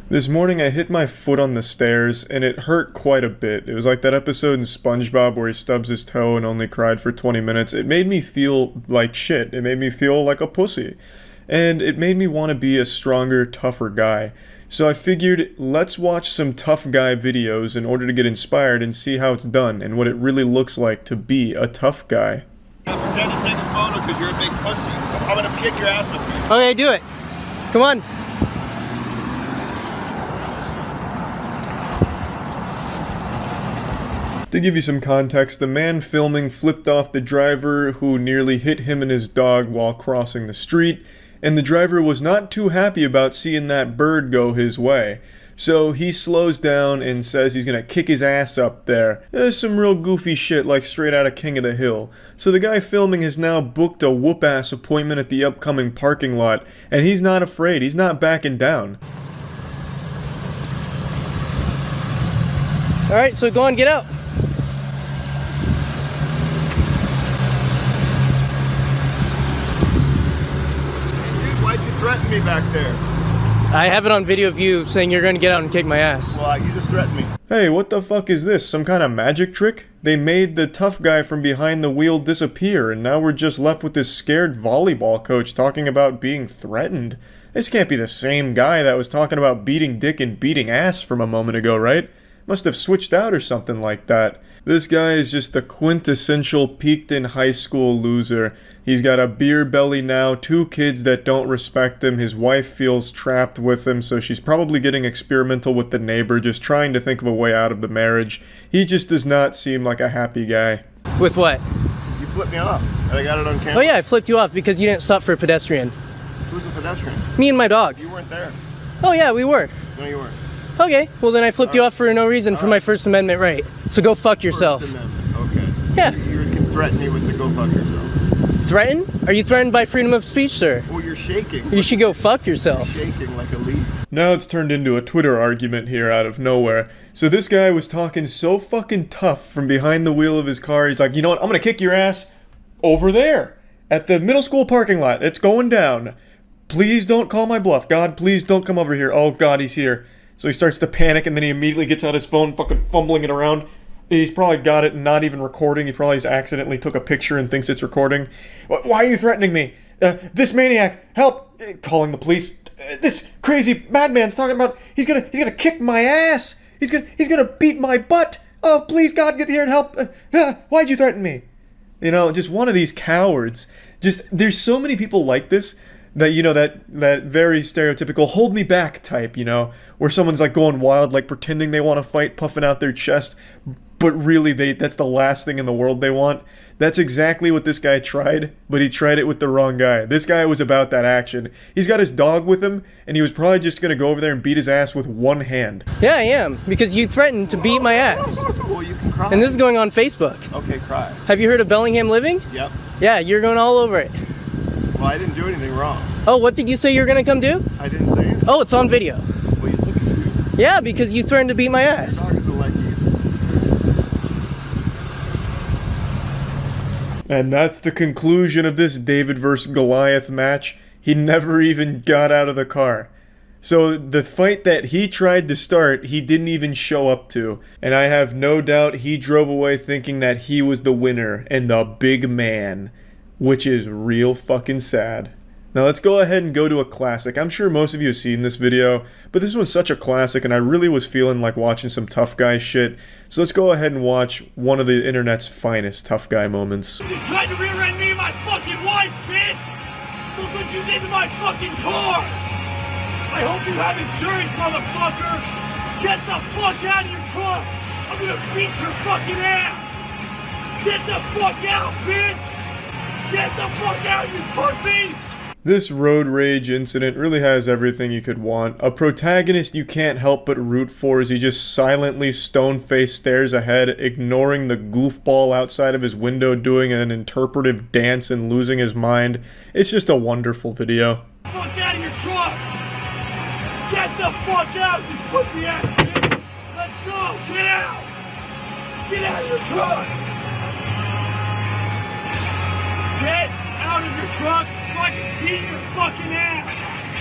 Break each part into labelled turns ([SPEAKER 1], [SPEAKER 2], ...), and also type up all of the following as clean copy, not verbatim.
[SPEAKER 1] This morning I hit my foot on the stairs, and it hurt quite a bit. It was like that episode in SpongeBob where he stubs his toe and only cried for 20 minutes. It made me feel like shit. It made me feel like a pussy. And it made me want to be a stronger, tougher guy. So I figured, let's watch some tough guy videos in order to get inspired and see how it's done and what it really looks like to be a tough guy.
[SPEAKER 2] Pretend to take a photo because you're a big pussy. I'm gonna kick your ass up here.
[SPEAKER 3] Okay, do it. Come on.
[SPEAKER 1] To give you some context, the man filming flipped off the driver who nearly hit him and his dog while crossing the street, and the driver was not too happy about seeing that bird go his way. So he slows down and says he's gonna kick his ass up there. There's some real goofy shit like straight out of King of the Hill. So the guy filming has now booked a whoop-ass appointment at the upcoming parking lot, and he's not afraid, he's not backing down.
[SPEAKER 3] Alright, so go on, get out.
[SPEAKER 2] Why'd you threaten me back there?
[SPEAKER 3] I have it on video of you saying you're gonna get out and kick my ass.
[SPEAKER 2] Well, you just threatened me.
[SPEAKER 1] Hey, what the fuck is this? Some kind of magic trick? They made the tough guy from behind the wheel disappear, and now we're just left with this scared volleyball coach talking about being threatened. This can't be the same guy that was talking about beating dick and beating ass from a moment ago, right? Must have switched out or something like that. This guy is just the quintessential peaked in high school loser. He's got a beer belly now, 2 kids that don't respect him, his wife feels trapped with him, so she's probably getting experimental with the neighbor, just trying to think of a way out of the marriage. He just does not seem like a happy guy.
[SPEAKER 3] With what?
[SPEAKER 2] You flipped me off, and I got it on camera.
[SPEAKER 3] Oh yeah, I flipped you off because you didn't stop for a pedestrian.
[SPEAKER 2] Who's a pedestrian?
[SPEAKER 3] Me and my dog.
[SPEAKER 2] You weren't there.
[SPEAKER 3] Oh yeah, we were.
[SPEAKER 2] No, you weren't.
[SPEAKER 3] Okay, well then I flipped you off for no reason for my First Amendment right. So go fuck yourself.
[SPEAKER 2] First Amendment, okay.
[SPEAKER 3] Yeah.
[SPEAKER 2] You can threaten me with the go fuck yourself.
[SPEAKER 3] Threaten? Are you threatened by freedom of speech, sir?
[SPEAKER 2] Well, you're shaking.
[SPEAKER 3] You should go fuck yourself.
[SPEAKER 2] You're shaking like a leaf.
[SPEAKER 1] Now it's turned into a Twitter argument here out of nowhere. So this guy was talking so fucking tough from behind the wheel of his car, he's like, you know what, I'm gonna kick your ass over there at the middle school parking lot. It's going down. Please don't call my bluff. God, please don't come over here. Oh God, he's here. So he starts to panic, and then he immediately gets out his phone, fucking fumbling it around. He's probably got it not even recording. He probably just accidentally took a picture and thinks it's recording. Why are you threatening me? This maniac, help! Calling the police. This crazy madman's talking about he's gonna kick my ass. He's gonna beat my butt. Oh, please, God, get here and help. Why'd you threaten me? You know, just one of these cowards. Just there's so many people like this. That, you know, that very stereotypical hold me back type, you know, where someone's like going wild, like pretending they want to fight, puffing out their chest, but really that's the last thing in the world they want. That's exactly what this guy tried, but he tried it with the wrong guy. This guy was about that action. He's got his dog with him, and he was probably just going to go over there and beat his ass with one hand.
[SPEAKER 3] Yeah, I am, because you threatened to beat my ass.
[SPEAKER 2] Well, you can cry.
[SPEAKER 3] And this is going on Facebook.
[SPEAKER 2] Okay, cry.
[SPEAKER 3] Have you heard of Bellingham Living?
[SPEAKER 2] Yep.
[SPEAKER 3] Yeah, you're going all over it.
[SPEAKER 2] Well, I didn't do anything wrong.
[SPEAKER 3] Oh, what did you say you were gonna come do?
[SPEAKER 2] I didn't say anything.
[SPEAKER 3] Oh, it's on video.
[SPEAKER 2] Well, you look at you.
[SPEAKER 3] Yeah, because you threatened to beat my ass.
[SPEAKER 2] Dog isn't like you.
[SPEAKER 1] And that's the conclusion of this David vs. Goliath match. He never even got out of the car. So the fight that he tried to start, he didn't even show up to. And I have no doubt he drove away thinking that he was the winner and the big man. Which is real fucking sad. Now let's go ahead and go to a classic. I'm sure most of you have seen this video, but this one's such a classic and I really was feeling like watching some tough guy shit. So let's go ahead and watch one of the internet's finest tough guy moments.
[SPEAKER 4] You tried to rear-end me and my fucking wife, bitch! Look what you did to my fucking car! I hope you have insurance, motherfucker! Get the fuck out of your car! I'm gonna beat your fucking ass! Get the fuck out, bitch! Get the fuck out, you pussy!
[SPEAKER 1] This road rage incident really has everything you could want. A protagonist you can't help but root for as he just silently stone-faced stares ahead, ignoring the goofball outside of his window doing an interpretive dance and losing his mind. It's just a wonderful video.
[SPEAKER 4] Get the fuck out of your truck! Get the fuck out, you pussy ass bitch! Let's go! Get out! Get out of your truck! Get out of your truck so I can beat your fucking ass!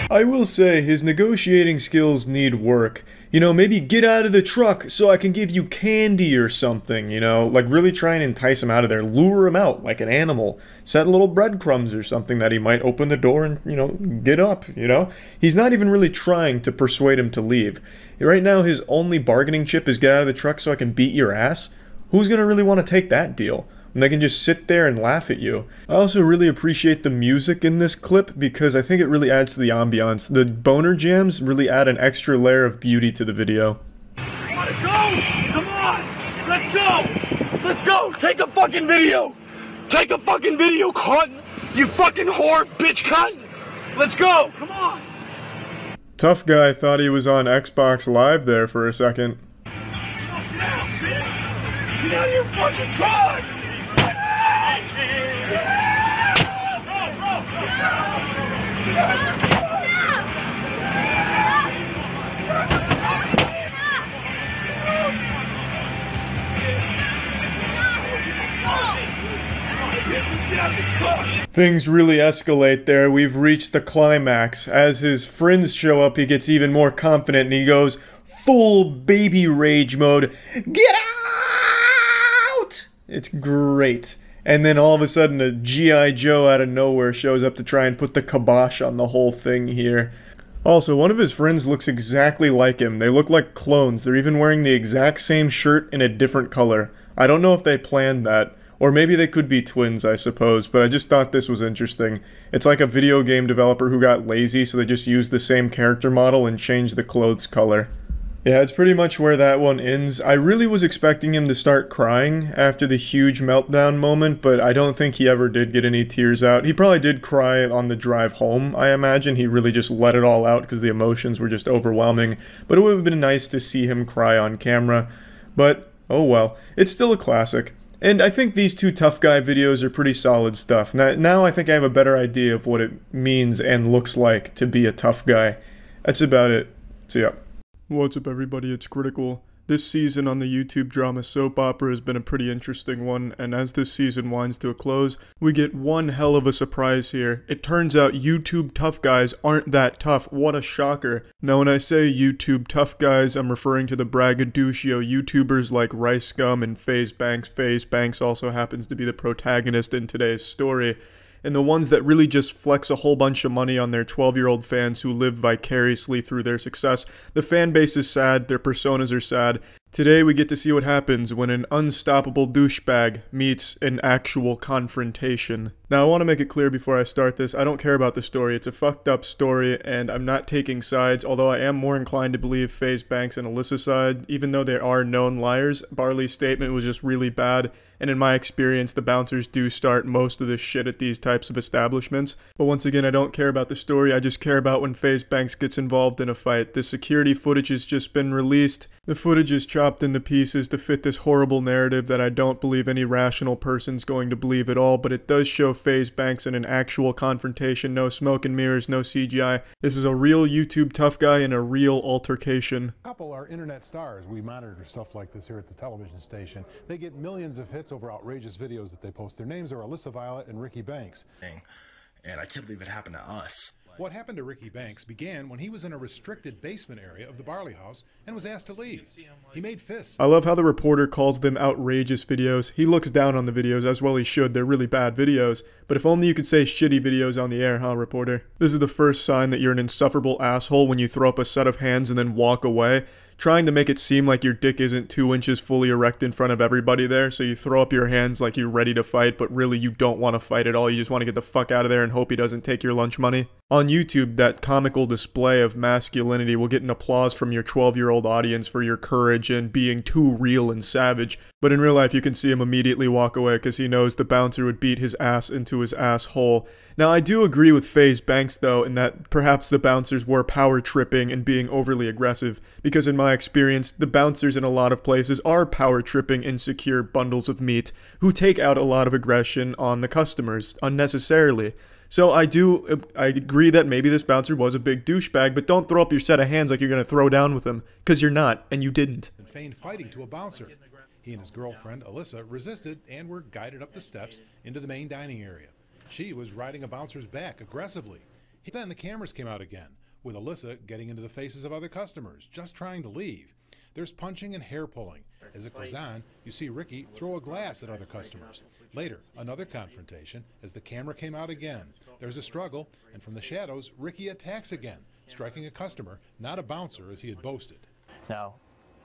[SPEAKER 1] I will say, his negotiating skills need work. You know, maybe get out of the truck so I can give you candy or something, you know? Like, really try and entice him out of there. Lure him out like an animal. Set little breadcrumbs or something that he might open the door and, you know, get up, you know? He's not even really trying to persuade him to leave. Right now, his only bargaining chip is get out of the truck so I can beat your ass. Who's gonna really want to take that deal? And they can just sit there and laugh at you. I also really appreciate the music in this clip because I think it really adds to the ambiance. The boner jams really add an extra layer of beauty to the video.
[SPEAKER 4] Wanna go? Come on! Let's go! Let's go! Take a fucking video! Take a fucking video, cunt! You fucking whore, bitch cunt! Let's go! Come on!
[SPEAKER 1] Tough guy thought he was on Xbox Live there for a second.
[SPEAKER 4] Get out, bitch! Get out of your fucking truck!
[SPEAKER 1] Things really escalate there. We've reached the climax. As his friends show up, he gets even more confident and he goes full baby rage mode. Get out! It's great. And then all of a sudden a G.I. Joe out of nowhere shows up to try and put the kibosh on the whole thing here. Also, one of his friends looks exactly like him. They look like clones. They're even wearing the exact same shirt in a different color. I don't know if they planned that. Or maybe they could be twins, I suppose, but I just thought this was interesting. It's like a video game developer who got lazy, so they just used the same character model and changed the clothes color. Yeah, it's pretty much where that one ends. I really was expecting him to start crying after the huge meltdown moment, but I don't think he ever did get any tears out. He probably did cry on the drive home, I imagine. He really just let it all out because the emotions were just overwhelming. But it would have been nice to see him cry on camera. But, oh well. It's still a classic. And I think these two tough guy videos are pretty solid stuff. Now I think I have a better idea of what it means and looks like to be a tough guy. That's about it. See ya. What's up everybody, it's Critical. This season on the YouTube drama soap opera has been a pretty interesting one, and as this season winds to a close, we get one hell of a surprise here. It turns out YouTube tough guys aren't that tough. What a shocker. Now when I say YouTube tough guys, I'm referring to the braggadocio YouTubers like Rice Gum and FaZe Banks. FaZe Banks also happens to be the protagonist in today's story. And the ones that really just flex a whole bunch of money on their 12-year-old fans who live vicariously through their success. The fan base is sad, their personas are sad. Today we get to see what happens when an unstoppable douchebag meets an actual confrontation. Now I want to make it clear before I start this, I don't care about the story. It's a fucked up story and I'm not taking sides, although I am more inclined to believe FaZe Banks and Alyssa's side. Even though they are known liars, Barley's statement was just really bad. And in my experience, the bouncers do start most of this shit at these types of establishments. But once again, I don't care about the story, I just care about when FaZe Banks gets involved in a fight. The security footage has just been released. The footage is chopped into pieces to fit this horrible narrative that I don't believe any rational person's going to believe at all, but it does show FaZe Banks in an actual confrontation. No smoke and mirrors, no CGI. This is a real YouTube tough guy in a real altercation.
[SPEAKER 5] A couple are internet stars. We monitor stuff like this here at the television station. They get millions of hits over outrageous videos that they post. Their names are Alyssa Violet and Ricky Banks.
[SPEAKER 6] And I can't believe it happened to us.
[SPEAKER 5] What happened to Ricky Banks began when he was in a restricted basement area of the Barley House and was asked to leave. He made fists.
[SPEAKER 1] I love how the reporter calls them outrageous videos. He looks down on the videos, as well he should. They're really bad videos. But if only you could say shitty videos on the air, huh, reporter? This is the first sign that you're an insufferable asshole when you throw up a set of hands and then walk away. Trying to make it seem like your dick isn't 2 inches fully erect in front of everybody there, so you throw up your hands like you're ready to fight, but really you don't want to fight at all. You just want to get the fuck out of there and hope he doesn't take your lunch money. On YouTube, that comical display of masculinity will get an applause from your 12-year-old audience for your courage and being too real and savage. But in real life, you can see him immediately walk away because he knows the bouncer would beat his ass into his asshole. Now, I do agree with FaZe Banks, though, in that perhaps the bouncers were power tripping and being overly aggressive, because in my experience, the bouncers in a lot of places are power tripping insecure bundles of meat who take out a lot of aggression on the customers unnecessarily. So I agree that maybe this bouncer was a big douchebag, but don't throw up your set of hands like you're going to throw down with him, because you're not, and you didn't.
[SPEAKER 5] And feigned fighting to a bouncer. He and his girlfriend, Alyssa, resisted and were guided up the steps into the main dining area. She was riding a bouncer's back aggressively. Then the cameras came out again, with Alyssa getting into the faces of other customers, just trying to leave. There's punching and hair pulling. As it goes on, you see Ricky throw a glass at other customers. Later, another confrontation as the camera came out again. There's a struggle, and from the shadows, Ricky attacks again, striking a customer, not a bouncer as he had boasted.
[SPEAKER 7] Now,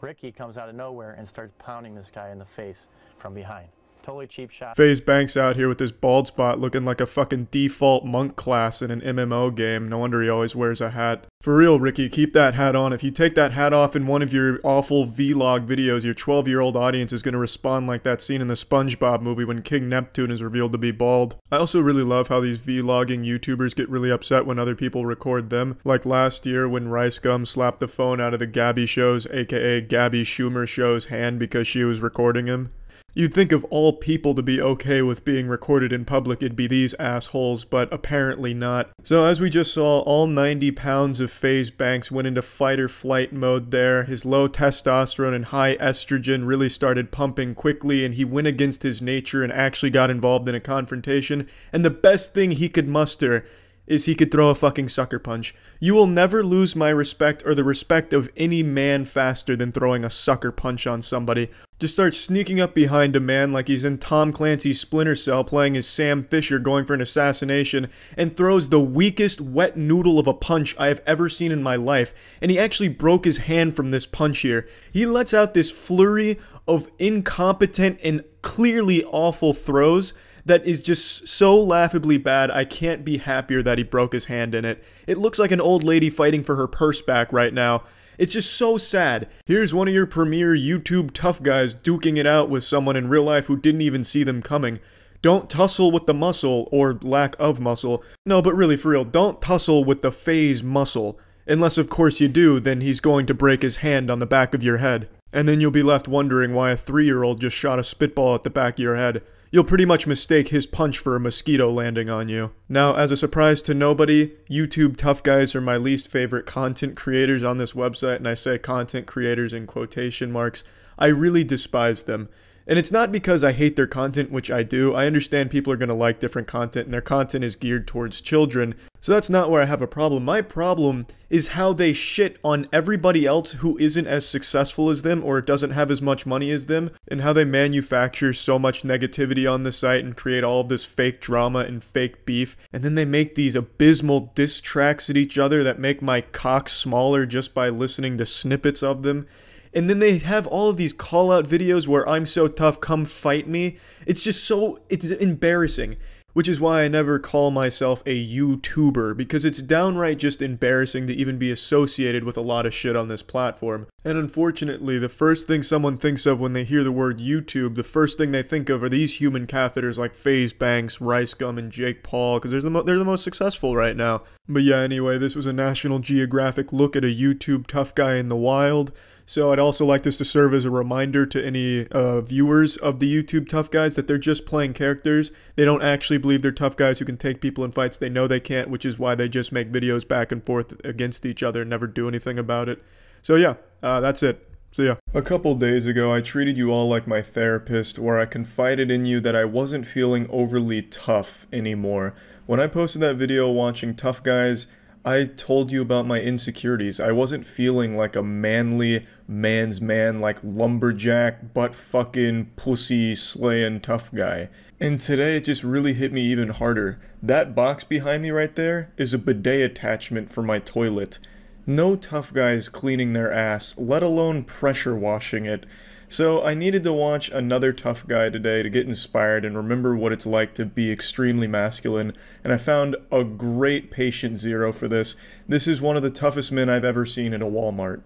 [SPEAKER 7] Ricky comes out of nowhere and starts pounding this guy in the face from behind. Totally cheap shot.
[SPEAKER 1] FaZe Banks out here with this bald spot looking like a fucking default monk class in an MMO game. No wonder he always wears a hat. For real, Ricky, keep that hat on. If you take that hat off in one of your awful vlog videos, your 12-year-old audience is going to respond like that scene in the SpongeBob movie when King Neptune is revealed to be bald. I also really love how these vlogging YouTubers get really upset when other people record them. Like last year when Rice Gum slapped the phone out of the Gabby Show's, aka Gabby Schumer Show's hand because she was recording him. You'd think of all people to be okay with being recorded in public, it'd be these assholes, but apparently not. So as we just saw, all 90 pounds of FaZe Banks went into fight or flight mode there. His low testosterone and high estrogen really started pumping quickly, and he went against his nature and actually got involved in a confrontation. And the best thing he could muster is he could throw a fucking sucker punch. You will never lose my respect or the respect of any man faster than throwing a sucker punch on somebody. Just start sneaking up behind a man like he's in Tom Clancy's Splinter Cell playing as Sam Fisher going for an assassination and throws the weakest wet noodle of a punch I have ever seen in my life. And he actually broke his hand from this punch here. He lets out this flurry of incompetent and clearly awful throws that is just so laughably bad. I can't be happier that he broke his hand in it. It looks like an old lady fighting for her purse back right now. It's just so sad. Here's one of your premier YouTube tough guys duking it out with someone in real life who didn't even see them coming. Don't tussle with the muscle, or lack of muscle. No, but really, for real, don't tussle with the FaZe muscle. Unless, of course, you do, then he's going to break his hand on the back of your head. And then you'll be left wondering why a 3-year-old just shot a spitball at the back of your head. You'll pretty much mistake his punch for a mosquito landing on you. Now, as a surprise to nobody, YouTube tough guys are my least favorite content creators on this website, and I say content creators in quotation marks. I really despise them. And it's not because I hate their content, which I do. I understand people are going to like different content, and their content is geared towards children. So that's not where I have a problem. My problem is how they shit on everybody else who isn't as successful as them or doesn't have as much money as them, and how they manufacture so much negativity on the site and create all of this fake drama and fake beef. And then they make these abysmal diss tracks at each other that make my cock smaller just by listening to snippets of them. And then they have all of these call-out videos where I'm so tough, come fight me. It's just so, it's embarrassing. Which is why I never call myself a YouTuber, because it's downright just embarrassing to even be associated with a lot of shit on this platform. And unfortunately, the first thing someone thinks of when they hear the word YouTube, the first thing they think of are these human catheters like FaZe Banks, Rice Gum, and Jake Paul, because they're the most successful right now. But yeah, anyway, this was a National Geographic look at a YouTube tough guy in the wild. So I'd also like this to serve as a reminder to any viewers of the YouTube tough guys that they're just playing characters. They don't actually believe they're tough guys who can take people in fights. They know they can't, which is why they just make videos back and forth against each other and never do anything about it. So yeah, that's it. So yeah. A couple days ago, I treated you all like my therapist, where I confided in you that I wasn't feeling overly tough anymore. When I posted that video watching Tough Guys, I told you about my insecurities. I wasn't feeling like a manly man's man, like lumberjack, butt fucking pussy slaying tough guy. And today it just really hit me even harder. That box behind me right there is a bidet attachment for my toilet. No tough guys cleaning their ass, let alone pressure washing it. So I needed to watch another tough guy today to get inspired and remember what it's like to be extremely masculine, and I found a great patient zero for this. This is one of the toughest men I've ever seen in a Walmart.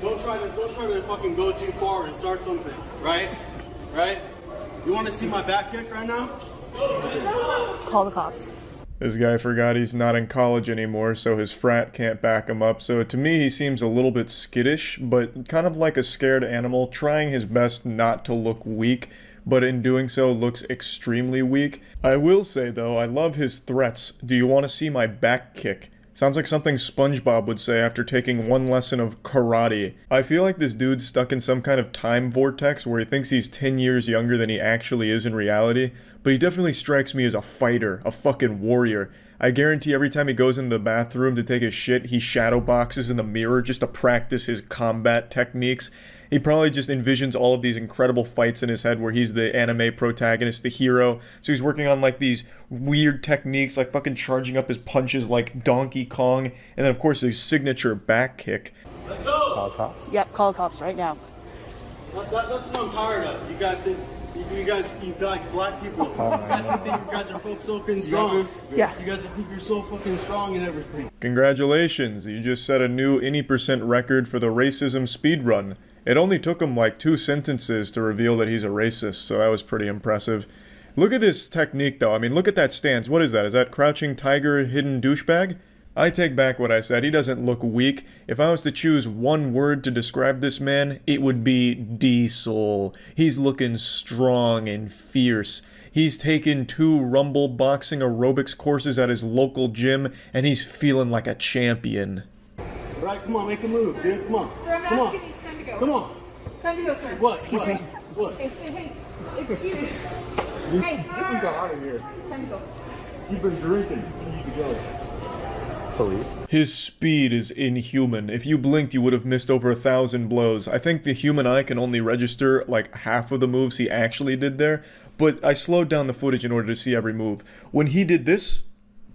[SPEAKER 8] Don't try to fucking go too far and start something, right? Right? You want to see my back kick right now?
[SPEAKER 9] Call the cops.
[SPEAKER 1] This guy forgot he's not in college anymore, so his frat can't back him up. So to me, he seems a little bit skittish, but kind of like a scared animal, trying his best not to look weak, but in doing so looks extremely weak. I will say though, I love his threats. Do you want to see my back kick? Sounds like something SpongeBob would say after taking one lesson of karate. I feel like this dude's stuck in some kind of time vortex where he thinks he's 10 years younger than he actually is in reality, but he definitely strikes me as a fighter, a fucking warrior. I guarantee every time he goes into the bathroom to take his shit, he shadow boxes in the mirror just to practice his combat techniques. He probably just envisions all of these incredible fights in his head where he's the anime protagonist, the hero. So he's working on like these weird techniques, like fucking charging up his punches like Donkey Kong. And then of course his signature back kick.
[SPEAKER 8] Let's go!
[SPEAKER 3] Call cops?
[SPEAKER 9] Yep, call the cops right now.
[SPEAKER 8] That's what I'm tired of. You guys think, you like black people. You guys think you guys are so fucking strong.
[SPEAKER 9] Yeah.
[SPEAKER 8] You guys think you're so fucking strong and everything.
[SPEAKER 1] Congratulations, you just set a new any% record for the racism speedrun. It only took him like 2 sentences to reveal that he's a racist, so that was pretty impressive. Look at this technique though, I mean look at that stance. What is that? Is that crouching tiger hidden douchebag? I take back what I said, he doesn't look weak. If I was to choose one word to describe this man, it would be diesel. He's looking strong and fierce. He's taken 2 rumble boxing aerobics courses at his local gym, and he's feeling like a champion.
[SPEAKER 8] Right, come on, make a move, dude, come on.
[SPEAKER 10] Sir, I'm
[SPEAKER 8] come on.
[SPEAKER 10] asking you, time to go.
[SPEAKER 8] Come on.
[SPEAKER 10] Time to go, sir.
[SPEAKER 8] What?
[SPEAKER 9] Excuse me.
[SPEAKER 8] What?
[SPEAKER 10] Hey, excuse me. Hey,
[SPEAKER 8] Get out of here.
[SPEAKER 10] time to go.
[SPEAKER 8] You've been drinking. You need to go.
[SPEAKER 1] His speed is inhuman. If you blinked, you would have missed over 1,000 blows. I think the human eye can only register like half of the moves he actually did there, but I slowed down the footage in order to see every move. When he did this,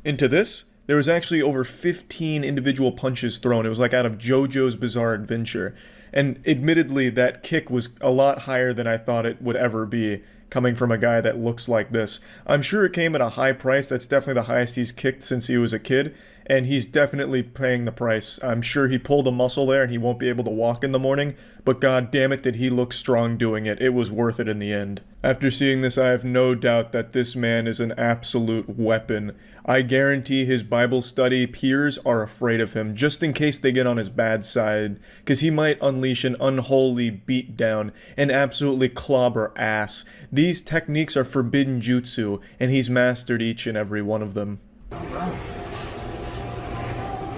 [SPEAKER 1] into this, there was actually over 15 individual punches thrown. It was like out of JoJo's Bizarre Adventure. And admittedly, that kick was a lot higher than I thought it would ever be, coming from a guy that looks like this. I'm sure it came at a high price. That's definitely the highest he's kicked since he was a kid. And he's definitely paying the price. I'm sure he pulled a muscle there and he won't be able to walk in the morning, but god damn it did he look strong doing it. It was worth it in the end. After seeing this, I have no doubt that this man is an absolute weapon. I guarantee his Bible study peers are afraid of him, just in case they get on his bad side, because he might unleash an unholy beatdown and absolutely clobber ass. These techniques are forbidden jutsu, and he's mastered each and every one of them.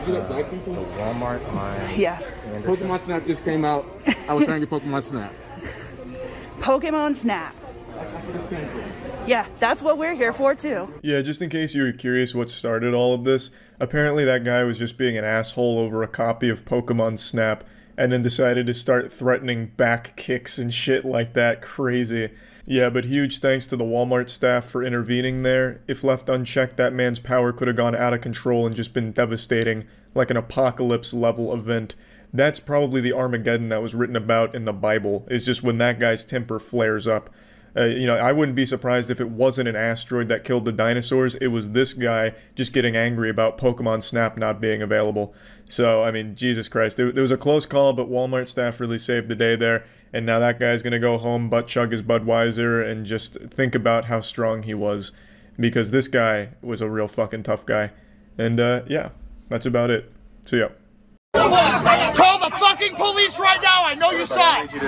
[SPEAKER 11] Black people?
[SPEAKER 3] Walmart line.
[SPEAKER 9] Yeah.
[SPEAKER 11] Pokemon Snap just came out. I was trying to get Pokemon Snap.
[SPEAKER 9] Pokemon Snap. Yeah, that's what we're here for too.
[SPEAKER 1] Yeah, just in case you were curious what started all of this, apparently that guy was just being an asshole over a copy of Pokemon Snap, and then decided to start threatening back kicks and shit like that. Crazy. Yeah, but huge thanks to the Walmart staff for intervening there. If left unchecked, that man's power could have gone out of control and just been devastating, like an apocalypse-level event. That's probably the Armageddon that was written about in the Bible, is just when that guy's temper flares up. You know, I wouldn't be surprised if it wasn't an asteroid that killed the dinosaurs. It was this guy just getting angry about Pokemon Snap not being available. So, I mean, Jesus Christ. There was a close call, but Walmart staff really saved the day there. And now that guy's gonna go home, butt chug his Budweiser, and just think about how strong he was. Because this guy was a real fucking tough guy. And, yeah, that's about it. See ya.
[SPEAKER 4] Call the fucking police right now. I know you saw it. She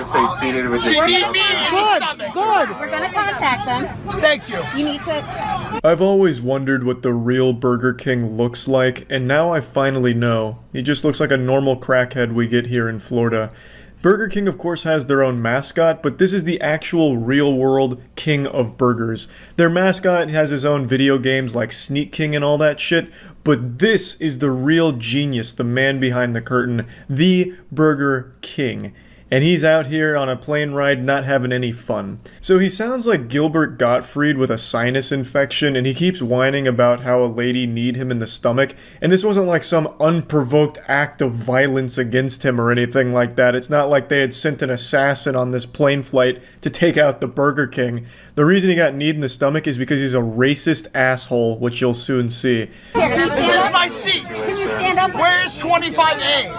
[SPEAKER 4] need me in the stomach.
[SPEAKER 10] Good. We're gonna contact them.
[SPEAKER 4] Thank you.
[SPEAKER 10] You need to.
[SPEAKER 1] I've always wondered what the real Burger King looks like, and now I finally know. He just looks like a normal crackhead we get here in Florida. Burger King, of course, has their own mascot, but this is the actual real-world king of burgers. Their mascot has his own video games like Sneak King and all that shit, but this is the real genius, the man behind the curtain, the Burger King. And he's out here on a plane ride not having any fun. So he sounds like Gilbert Gottfried with a sinus infection, and he keeps whining about how a lady kneed him in the stomach. And this wasn't like some unprovoked act of violence against him or anything like that. It's not like they had sent an assassin on this plane flight to take out the Burger King. The reason he got kneed in the stomach is because he's a racist asshole, which you'll soon see.
[SPEAKER 4] This is my seat.
[SPEAKER 10] Can you stand up?
[SPEAKER 4] Where is 25A?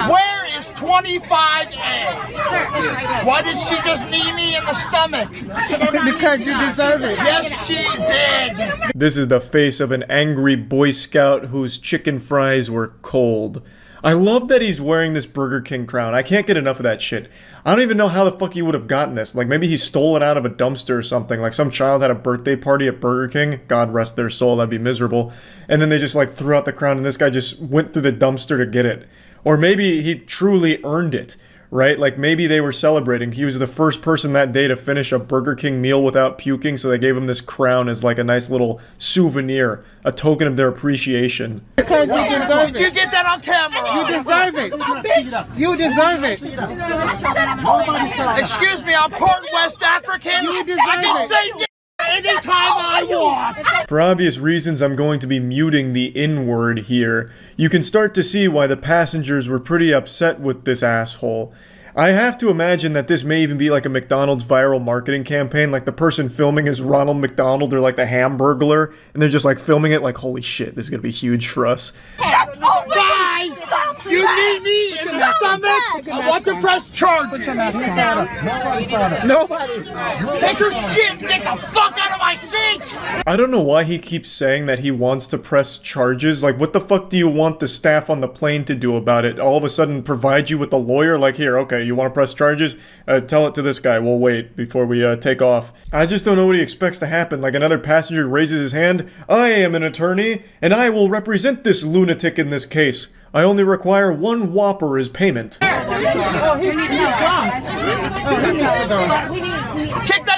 [SPEAKER 4] Where is 25A?
[SPEAKER 10] Sir,
[SPEAKER 4] Why did she just knee me in the stomach?
[SPEAKER 11] Because you deserve it.
[SPEAKER 4] Yes, she did.
[SPEAKER 1] This is the face of an angry Boy Scout whose chicken fries were cold. I love that he's wearing this Burger King crown. I can't get enough of that shit. I don't even know how the fuck he would have gotten this. Like, maybe he stole it out of a dumpster or something. Like, some child had a birthday party at Burger King. God rest their soul, that'd be miserable. And then they just, like, threw out the crown, and this guy just went through the dumpster to get it. Or maybe he truly earned it, right? Like, maybe they were celebrating. He was the first person that day to finish a Burger King meal without puking, so they gave him this crown as, like, a nice little souvenir, a token of their appreciation.
[SPEAKER 12] Because you deserve it.
[SPEAKER 13] Did you get that on camera?
[SPEAKER 12] You deserve it. You deserve it.
[SPEAKER 13] Excuse me, I'm part West African.
[SPEAKER 12] You deserve
[SPEAKER 13] I can
[SPEAKER 12] it.
[SPEAKER 13] say anytime I want.
[SPEAKER 1] For obvious reasons, I'm going to be muting the N-word here. You can start to see why the passengers were pretty upset with this asshole. I have to imagine that this may even be like a McDonald's viral marketing campaign, like the person filming is Ronald McDonald or like the Hamburglar, and they're just like filming it like, holy shit, this is gonna be huge for us.
[SPEAKER 13] That's bye! You need me in the stomach! I want to press charges!
[SPEAKER 12] Nobody.
[SPEAKER 13] Take your shit and get the fuck out of my seat!
[SPEAKER 1] I don't know why he keeps saying that he wants to press charges. Like, what the fuck do you want the staff on the plane to do about it? All of a sudden provide you with a lawyer? Like, here, okay, you want to press charges? Tell it to this guy. We'll wait before we take off. I just don't know what he expects to happen. Like, another passenger raises his hand. I am an attorney, and I will represent this lunatic in this case. I only require one Whopper as payment.
[SPEAKER 13] Kick that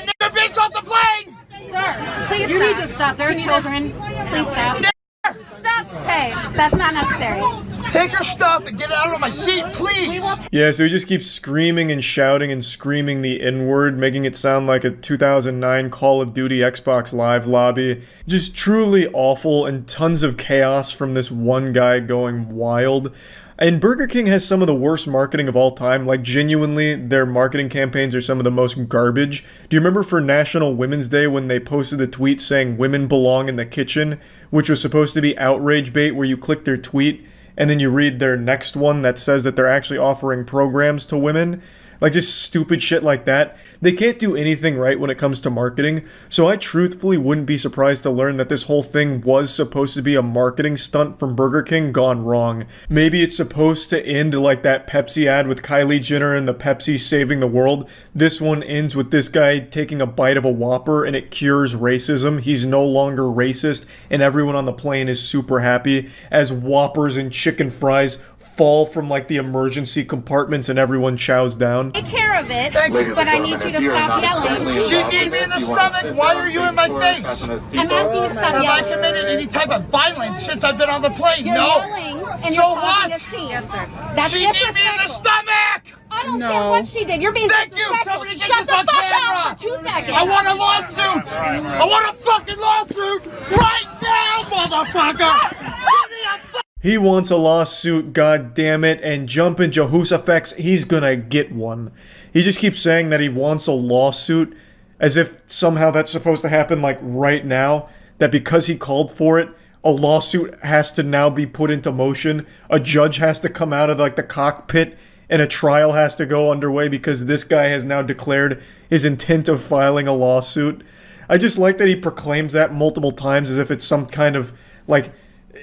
[SPEAKER 13] nigger bitch off the plane!
[SPEAKER 10] Sir, please you need to stop. There are children. Please stop. Stop. Hey, that's not necessary.
[SPEAKER 13] Take your stuff and get out of my seat, please!
[SPEAKER 1] Yeah, so he just keeps screaming and shouting and screaming the N-word, making it sound like a 2009 Call of Duty Xbox Live lobby. Just truly awful, and tons of chaos from this one guy going wild. And Burger King has some of the worst marketing of all time. Like, genuinely, their marketing campaigns are some of the most garbage. Do you remember for National Women's Day when they posted a tweet saying women belong in the kitchen, which was supposed to be outrage bait, where you click their tweet and then you read their next one that says that they're actually offering programs to women? Like, just stupid shit like that. They can't do anything right when it comes to marketing, so I truthfully wouldn't be surprised to learn that this whole thing was supposed to be a marketing stunt from Burger King gone wrong. Maybe it's supposed to end like that Pepsi ad with Kylie Jenner and the Pepsi saving the world. This one ends with this guy taking a bite of a Whopper and it cures racism. He's no longer racist, and everyone on the plane is super happy as Whoppers and chicken fries fall from like the emergency compartments and everyone chows down.
[SPEAKER 10] Take care of it, but I need you to stop yelling.
[SPEAKER 13] She need me in the stomach. Why are you in my face?
[SPEAKER 10] I'm asking you to stop
[SPEAKER 13] Have
[SPEAKER 10] yelling.
[SPEAKER 13] I committed any type of violence since I've been on the plane?
[SPEAKER 10] You're
[SPEAKER 13] no.
[SPEAKER 10] yelling and
[SPEAKER 13] So
[SPEAKER 10] you're causing
[SPEAKER 13] what?
[SPEAKER 10] a scene. Yes, sir. That's
[SPEAKER 13] She need me in the
[SPEAKER 10] disrespectful.
[SPEAKER 13] stomach.
[SPEAKER 10] I don't care what she did. You're being
[SPEAKER 13] Thank you.
[SPEAKER 10] disrespectful.
[SPEAKER 13] Somebody get
[SPEAKER 10] Shut
[SPEAKER 13] this
[SPEAKER 10] the
[SPEAKER 13] on
[SPEAKER 10] fuck
[SPEAKER 13] camera.
[SPEAKER 10] up for 2 seconds.
[SPEAKER 13] I want a lawsuit. I want a fucking lawsuit right now, motherfucker. Give me a
[SPEAKER 1] He wants a lawsuit, god damn it, and jumping Jehoshaphat, he's gonna get one. He just keeps saying that he wants a lawsuit, as if somehow that's supposed to happen like right now, that because he called for it, a lawsuit has to now be put into motion, a judge has to come out of like the cockpit, and a trial has to go underway because this guy has now declared his intent of filing a lawsuit. I just like that he proclaims that multiple times as if it's some kind of like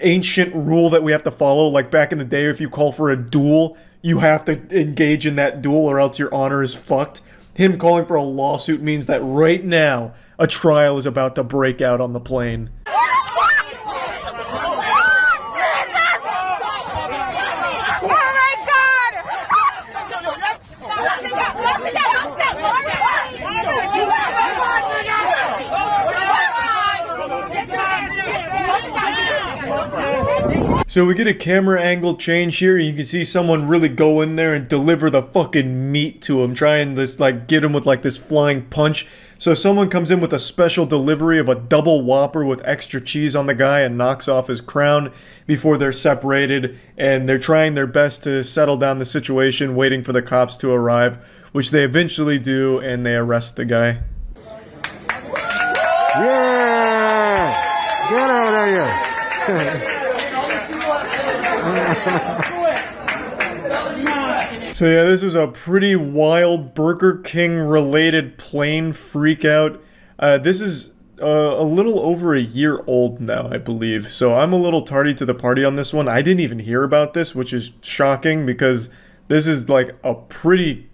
[SPEAKER 1] ancient rule that we have to follow. Like back in the day, if you call for a duel, you have to engage in that duel or else your honor is fucked. Him calling for a lawsuit means that right now a trial is about to break out on the plane. So we get a camera angle change here. You can see someone really go in there and deliver the fucking meat to him, trying this like get him with like this flying punch. So someone comes in with a special delivery of a double Whopper with extra cheese on the guy and knocks off his crown before they're separated, and they're trying their best to settle down the situation, waiting for the cops to arrive, which they eventually do, and they arrest the guy.
[SPEAKER 12] Yeah! Get out of here!
[SPEAKER 1] So yeah, this was a pretty wild Burger King related plane freakout. This is a little over a year old now, I believe. So I'm a little tardy to the party on this one. I didn't even hear about this, which is shocking because this is like a pretty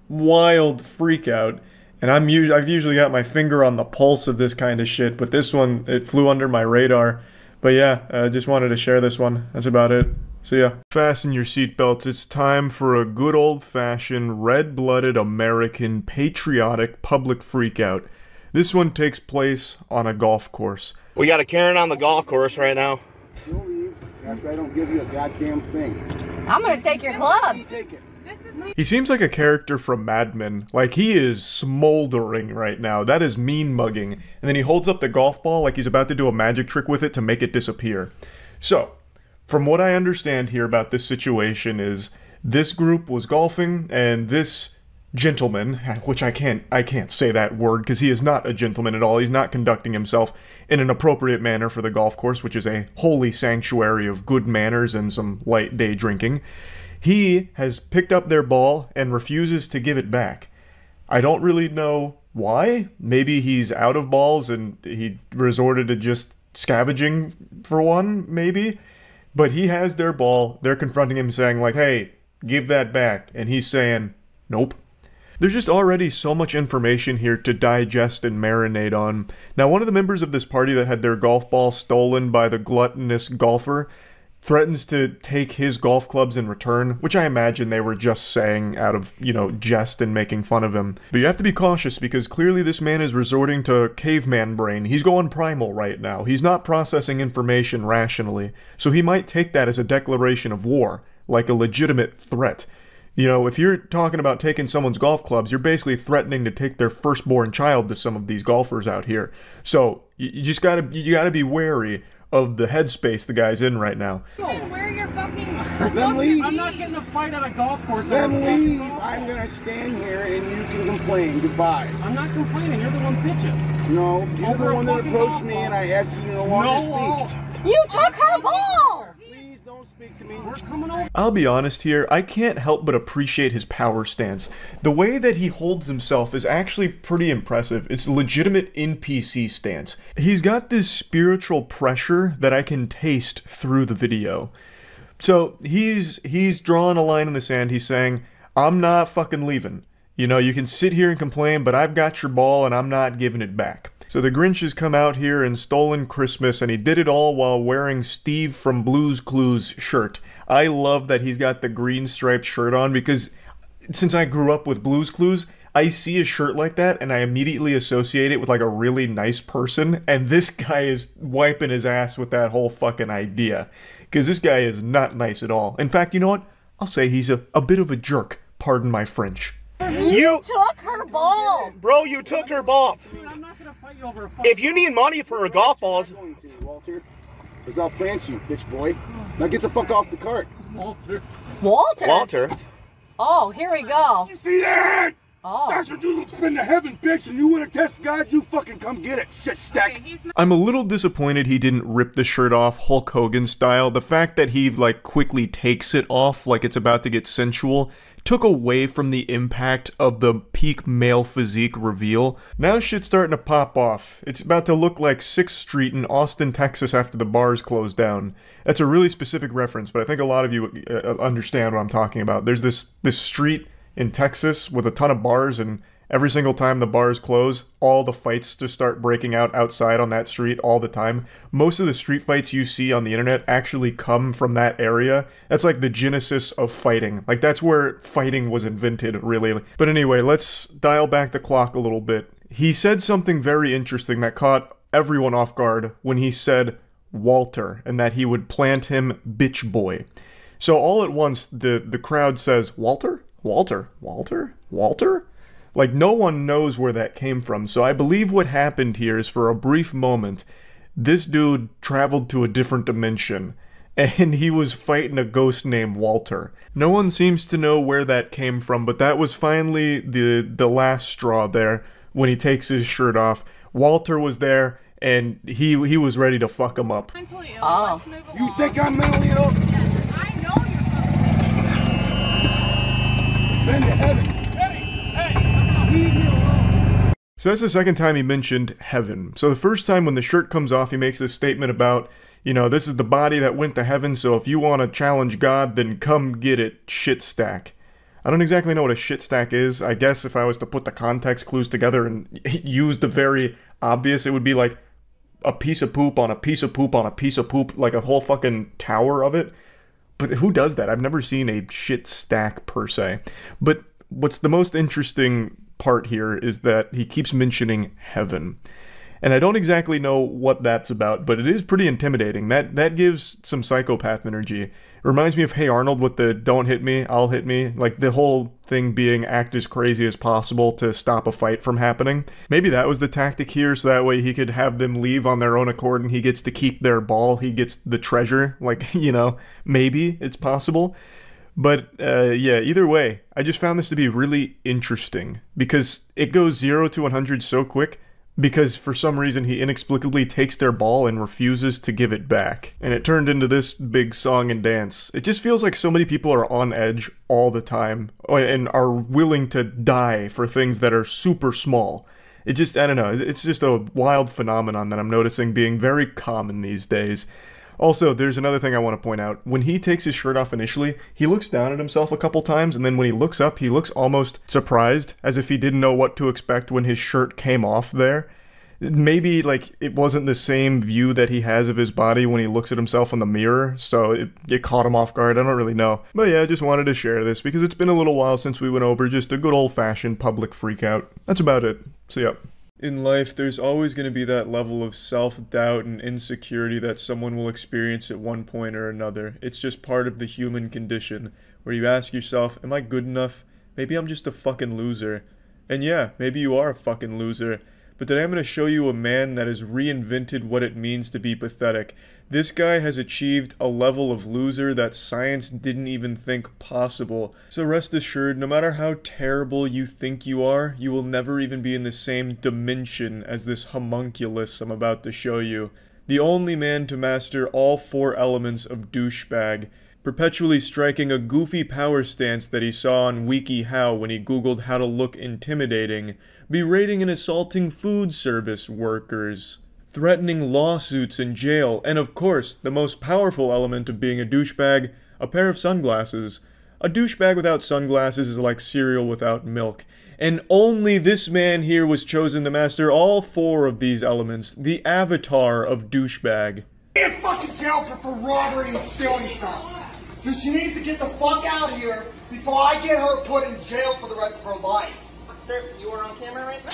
[SPEAKER 1] wild freak out. And I've usually got my finger on the pulse of this kind of shit, but this one, it flew under my radar. But yeah, I just wanted to share this one. That's about it. See ya. Fasten your seatbelts. It's time for a good old-fashioned, red-blooded, American, patriotic public freakout. This one takes place on a golf course.
[SPEAKER 13] We got a Karen on the golf course right now.
[SPEAKER 14] You'll leave after I don't give you a goddamn thing.
[SPEAKER 15] I'm gonna take your clubs.
[SPEAKER 14] Take it.
[SPEAKER 1] He seems like a character from Mad Men. Like, he is smoldering right now. That is mean mugging. And then he holds up the golf ball like he's about to do a magic trick with it to make it disappear. So, from what I understand here about this situation is, this group was golfing, and this gentleman, which I can't say that word because he is not a gentleman at all. He's not conducting himself in an appropriate manner for the golf course, which is a holy sanctuary of good manners and some light day drinking. He has picked up their ball and refuses to give it back. I don't really know why. Maybe he's out of balls and he resorted to just scavenging for one, maybe. But he has their ball. They're confronting him saying like, hey, give that back. And he's saying, nope. There's just already so much information here to digest and marinate on. Now, one of the members of this party that had their golf ball stolen by the gluttonous golfer threatens to take his golf clubs in return, which I imagine they were just saying out of, you know, jest and making fun of him. But you have to be cautious because clearly this man is resorting to caveman brain. He's going primal right now. He's not processing information rationally. So he might take that as a declaration of war, like a legitimate threat. You know, if you're talking about taking someone's golf clubs, you're basically threatening to take their firstborn child to some of these golfers out here. So you just gotta be wary of the headspace the guy's in right now.
[SPEAKER 15] Where your fucking
[SPEAKER 14] Then leave.
[SPEAKER 12] I'm not getting a fight at a golf course.
[SPEAKER 14] Then leave. I'm gonna stand here and you can complain. Goodbye.
[SPEAKER 12] I'm not complaining. You're the one bitching.
[SPEAKER 14] No, you're the one that approached me and I asked you to no longer speak.
[SPEAKER 15] You took her ball!
[SPEAKER 14] Please don't speak to me.
[SPEAKER 12] We're coming over.
[SPEAKER 1] I'll be honest here, I can't help but appreciate his power stance. The way that he holds himself is actually pretty impressive. It's a legitimate NPC stance. He's got this spiritual pressure that I can taste through the video. So he's drawing a line in the sand. He's saying, I'm not fucking leaving. You know, you can sit here and complain, but I've got your ball and I'm not giving it back. So the Grinch has come out here and stolen Christmas, and he did it all while wearing Steve from Blue's Clues shirt. I love that he's got the green striped shirt on because since I grew up with Blue's Clues, I see a shirt like that and I immediately associate it with like a really nice person, and this guy is wiping his ass with that whole fucking idea. Because this guy is not nice at all. In fact, you know what? I'll say he's a bit of a jerk. Pardon my French.
[SPEAKER 15] You took her ball!
[SPEAKER 13] Bro, you took her ball.
[SPEAKER 12] I'm not gonna fight you over a
[SPEAKER 13] If you need money for her golf balls...
[SPEAKER 14] I'm going to, Walter. Because I'll plant you, bitch boy. Now get the fuck off the cart.
[SPEAKER 12] Walter.
[SPEAKER 15] Walter?
[SPEAKER 13] Walter.
[SPEAKER 15] Oh, here we go.
[SPEAKER 14] You see that?
[SPEAKER 15] Oh.
[SPEAKER 14] That's what you spin to heaven, bitch, and you wanna test God, you fucking come get it, shit stack.
[SPEAKER 1] I'm a little disappointed he didn't rip the shirt off Hulk Hogan style. The fact that he like quickly takes it off like it's about to get sensual took away from the impact of the peak male physique reveal. Now shit's starting to pop off. It's about to look like 6th Street in Austin, Texas after the bars closed down. That's a really specific reference, but I think a lot of you understand what I'm talking about. There's this street in Texas with a ton of bars, and every single time the bars close, all the fights just start breaking out outside on that street all the time. Most of the street fights you see on the internet actually come from that area. That's like the genesis of fighting. Like, that's where fighting was invented, really. But anyway, let's dial back the clock a little bit. He said something very interesting that caught everyone off guard when he said Walter, and that he would plant him bitch boy. So all at once, the crowd says, Walter? Walter? Walter? Walter? Like, no one knows where that came from, so I believe what happened here is for a brief moment, this dude traveled to a different dimension, and he was fighting a ghost named Walter. No one seems to know where that came from, but that was finally the last straw there, when he takes his shirt off. Walter was there, and he was ready to fuck him up.
[SPEAKER 15] Mentally ill. Oh.
[SPEAKER 14] You think I'm mentally ill?
[SPEAKER 15] I know you're
[SPEAKER 14] Then to heaven.
[SPEAKER 4] Hey,
[SPEAKER 14] leave me alone.
[SPEAKER 1] So that's the second time he mentioned heaven. So the first time when the shirt comes off, he makes this statement about, you know, this is the body that went to heaven, so if you want to challenge God, then come get it, shit stack. I don't exactly know what a shit stack is. I guess if I was to put the context clues together and use the very obvious, it would be like a piece of poop on a piece of poop on a piece of poop, like a whole fucking tower of it. But who does that? I've never seen a shit stack per se. But what's the most interesting part here is that he keeps mentioning heaven. And I don't exactly know what that's about, but it is pretty intimidating. That gives some psychopath energy. It reminds me of Hey Arnold with the don't hit me, I'll hit me. Like the whole thing being act as crazy as possible to stop a fight from happening. Maybe that was the tactic here, so that way he could have them leave on their own accord and he gets to keep their ball, he gets the treasure. Like, you know, maybe it's possible. But, yeah, either way, I just found this to be really interesting because it goes 0 to 100 so quick because for some reason he inexplicably takes their ball and refuses to give it back. And it turned into this big song and dance. It just feels like so many people are on edge all the time and are willing to die for things that are super small. It just, I don't know, it's just a wild phenomenon that I'm noticing being very common these days. Also, there's another thing I want to point out. When he takes his shirt off initially, he looks down at himself a couple times, and then when he looks up, he looks almost surprised, as if he didn't know what to expect when his shirt came off there. Maybe, like, it wasn't the same view that he has of his body when he looks at himself in the mirror, so it caught him off guard. I don't really know. But yeah, I just wanted to share this, because it's been a little while since we went over just a good old-fashioned public freakout. That's about it. See ya. In life, there's always going to be that level of self-doubt and insecurity that someone will experience at one point or another. It's just part of the human condition, where you ask yourself, am I good enough? Maybe I'm just a fucking loser. And yeah, maybe you are a fucking loser. But today I'm going to show you a man that has reinvented what it means to be pathetic. This guy has achieved a level of loser that science didn't even think possible. So rest assured, no matter how terrible you think you are, you will never even be in the same dimension as this homunculus I'm about to show you. The only man to master all 4 elements of douchebag, perpetually striking a goofy power stance that he saw on WikiHow when he googled how to look intimidating, berating and assaulting food service workers, threatening lawsuits and jail, and of course, the most powerful element of being a douchebag, a pair of sunglasses. A douchebag without sunglasses is like cereal without milk. And only this man here was chosen to master all 4 of these elements, the avatar of douchebag.
[SPEAKER 13] In fucking jail for robbery and stealing stuff. So she needs to get the fuck out of here before I get her put in jail for the rest of her life. Sir, you are on camera right now?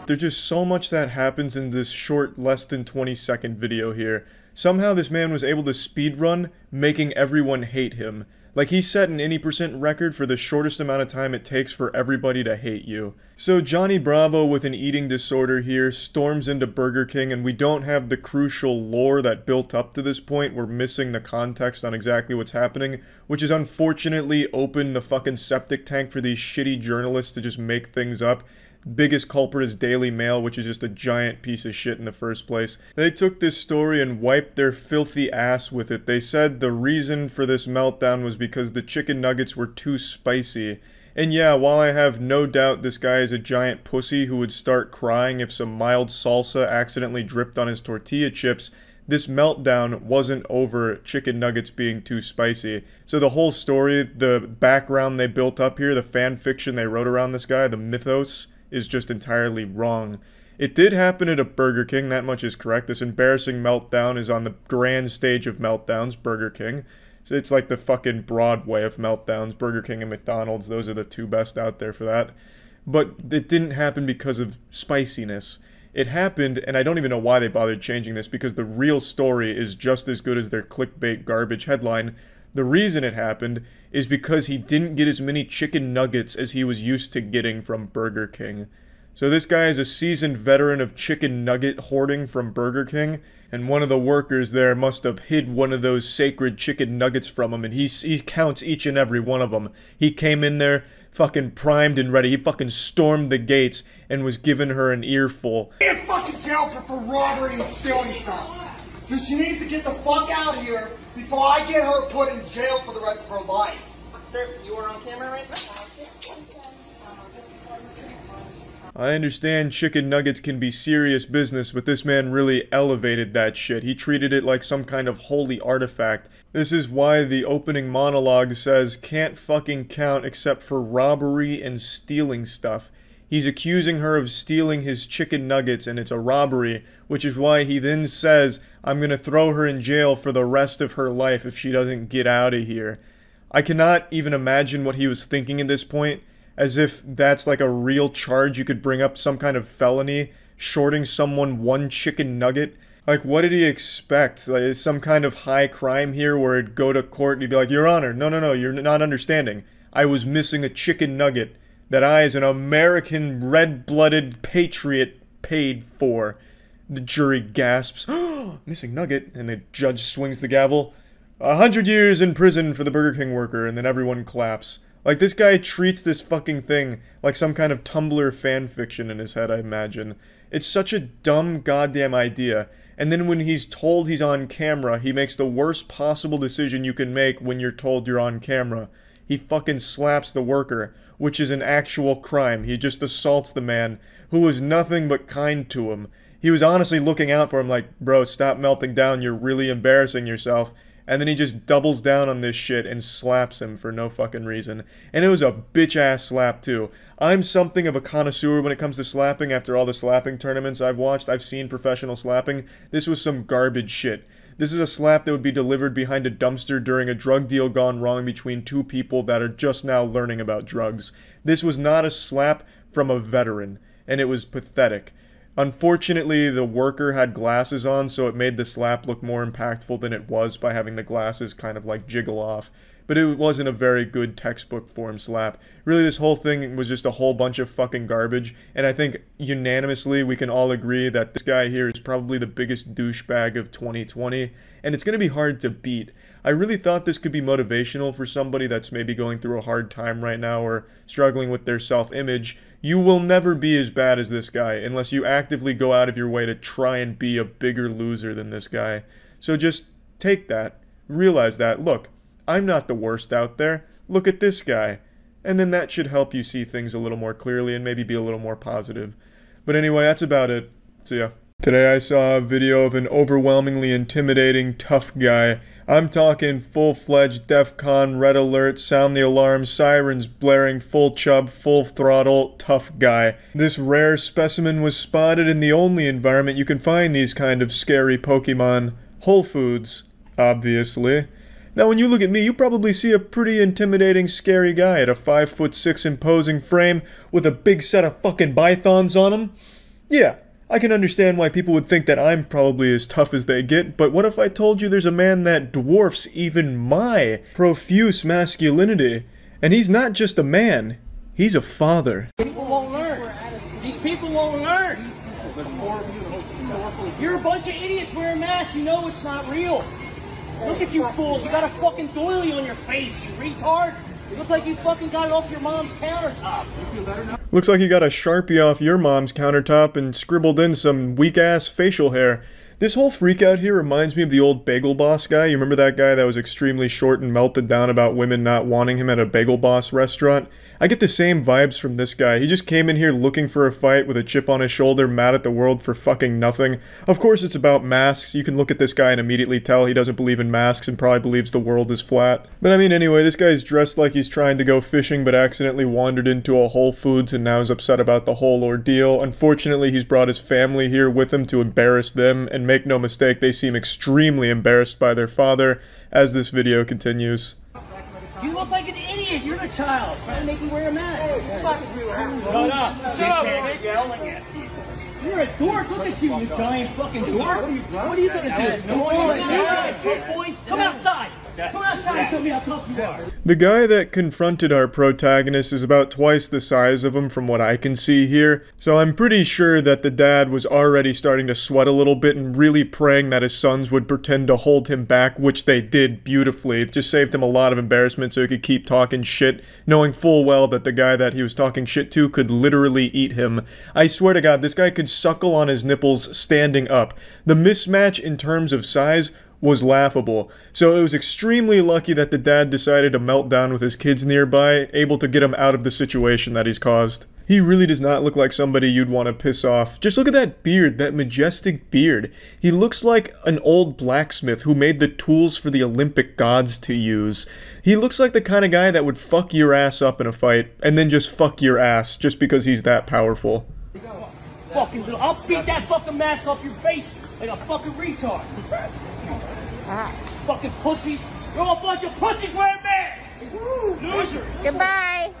[SPEAKER 1] There's just so much that happens in this short, less than 20-second video here. Somehow this man was able to speedrun, making everyone hate him. Like he set an 80% record for the shortest amount of time it takes for everybody to hate you. So Johnny Bravo with an eating disorder here storms into Burger King, and we don't have the crucial lore that built up to this point. We're missing the context on exactly what's happening, which is unfortunately opened the fucking septic tank for these shitty journalists to just make things up. Biggest culprit is Daily Mail, which is just a giant piece of shit in the first place. They took this story and wiped their filthy ass with it. They said the reason for this meltdown was because the chicken nuggets were too spicy. And yeah, while I have no doubt this guy is a giant pussy who would start crying if some mild salsa accidentally dripped on his tortilla chips, this meltdown wasn't over chicken nuggets being too spicy. So the whole story, the background they built up here, the fan fiction they wrote around this guy, the mythos, is just entirely wrong. It did happen at a Burger King, that much is correct. This embarrassing meltdown is on the grand stage of meltdowns, Burger King. So it's like the fucking Broadway of meltdowns. Burger King and McDonald's, those are the 2 best out there for that. But it didn't happen because of spiciness. It happened, and I don't even know why they bothered changing this, because the real story is just as good as their clickbait garbage headline. The reason it happened is because he didn't get as many chicken nuggets as he was used to getting from Burger King. So this guy is a seasoned veteran of chicken nugget hoarding from Burger King, and one of the workers there must have hid one of those sacred chicken nuggets from him, and he counts each and every one of them. He came in there fucking primed and ready. He fucking stormed the gates and was giving her an earful.
[SPEAKER 13] In fucking jail for robbery and stealing stuff. So she needs to get the fuck out of here before I get her put in jail for the rest of her life. Sir, you are on camera right now?
[SPEAKER 1] I understand chicken nuggets can be serious business, but this man really elevated that shit. He treated it like some kind of holy artifact. This is why the opening monologue says, can't fucking count except for robbery and stealing stuff. He's accusing her of stealing his chicken nuggets and it's a robbery, which is why he then says, I'm gonna throw her in jail for the rest of her life if she doesn't get out of here. I cannot even imagine what he was thinking at this point, as if that's like a real charge you could bring up, some kind of felony, shorting someone one chicken nugget. Like, what did he expect? Like, some kind of high crime here where it'd go to court and he'd be like, Your Honor, no, you're not understanding. I was missing a chicken nugget that I, as an American red-blooded patriot, paid for. The jury gasps, missing nugget, and the judge swings the gavel. 100 years in prison for the Burger King worker, and then everyone claps. Like, this guy treats this fucking thing like some kind of Tumblr fanfiction in his head, I imagine. It's such a dumb goddamn idea. And then when he's told he's on camera, he makes the worst possible decision you can make when you're told you're on camera. He fucking slaps the worker, which is an actual crime. He just assaults the man, who was nothing but kind to him. He was honestly looking out for him like, bro, stop melting down, you're really embarrassing yourself. And then he just doubles down on this shit and slaps him for no fucking reason. And it was a bitch-ass slap, too. I'm something of a connoisseur when it comes to slapping after all the slapping tournaments I've watched. I've seen professional slapping. This was some garbage shit. This is a slap that would be delivered behind a dumpster during a drug deal gone wrong between two people that are just now learning about drugs. This was not a slap from a veteran, and it was pathetic. Unfortunately, the worker had glasses on, so it made the slap look more impactful than it was by having the glasses kind of like jiggle off. But it wasn't a very good textbook form slap. Really, this whole thing was just a whole bunch of fucking garbage, and I think unanimously we can all agree that this guy here is probably the biggest douchebag of 2020, and it's going to be hard to beat. I really thought this could be motivational for somebody that's maybe going through a hard time right now or struggling with their self-image. You will never be as bad as this guy unless you actively go out of your way to try and be a bigger loser than this guy. So just take that, realize that, look, I'm not the worst out there, look at this guy. And then that should help you see things a little more clearly and maybe be a little more positive. But anyway, that's about it. See ya. Today I saw a video of an overwhelmingly intimidating, tough guy. I'm talking full-fledged DEFCON, red alert, sound the alarm, sirens blaring, full chub, full throttle, tough guy. This rare specimen was spotted in the only environment you can find these kind of scary Pokemon, Whole Foods, obviously. Now when you look at me, you probably see a pretty intimidating, scary guy at a 5'6" imposing frame with a big set of fucking pythons on him. Yeah. I can understand why people would think that I'm probably as tough as they get, but what if I told you there's a man that dwarfs even my profuse masculinity? And he's not just a man, he's a father.
[SPEAKER 12] People won't learn. These people won't learn. You're a bunch of idiots wearing masks, you know it's not real. Look at you fools, you got a fucking doily on your face, you retard. You look like you fucking got it off your mom's countertop. You feel better now?
[SPEAKER 1] Looks like you got a Sharpie off your mom's countertop and scribbled in some weak-ass facial hair. This whole freakout here reminds me of the old Bagel Boss guy. You remember that guy that was extremely short and melted down about women not wanting him at a Bagel Boss restaurant? I get the same vibes from this guy. He just came in here looking for a fight with a chip on his shoulder, mad at the world for fucking nothing. Of course it's about masks. You can look at this guy and immediately tell he doesn't believe in masks and probably believes the world is flat. But I mean, anyway, this guy's dressed like he's trying to go fishing but accidentally wandered into a Whole Foods and now is upset about the whole ordeal. Unfortunately, he's brought his family here with him to embarrass them, and make no mistake, they seem extremely embarrassed by their father as this video continues.
[SPEAKER 12] You look like an idiot. You're the child. Trying to make you wear a mask. Shut up. Shut up, baby. Yelling at people. You're a dork. Look at you, you giant fucking dork. What are you going to do? Come outside. Come outside and show me how tough you are.
[SPEAKER 1] The guy that confronted our protagonist is about twice the size of him from what I can see here, so I'm pretty sure that the dad was already starting to sweat a little bit and really praying that his sons would pretend to hold him back, which they did beautifully. It just saved him a lot of embarrassment so he could keep talking shit, knowing full well that the guy that he was talking shit to could literally eat him. I swear to God, this guy could suckle on his nipples standing up. The mismatch in terms of size was laughable. So it was extremely lucky that the dad decided to melt down with his kids nearby, able to get him out of the situation that he's caused. He really does not look like somebody you'd want to piss off. Just look at that beard, that majestic beard. He looks like an old blacksmith who made the tools for the Olympic gods to use. He looks like the kind of guy that would fuck your ass up in a fight, and then just fuck your ass just because he's that powerful.
[SPEAKER 12] I'll beat that fucking mask off your face like a fucking retard. Fucking pussies. You're all a bunch of pussies wearing masks. Losers.
[SPEAKER 10] Goodbye.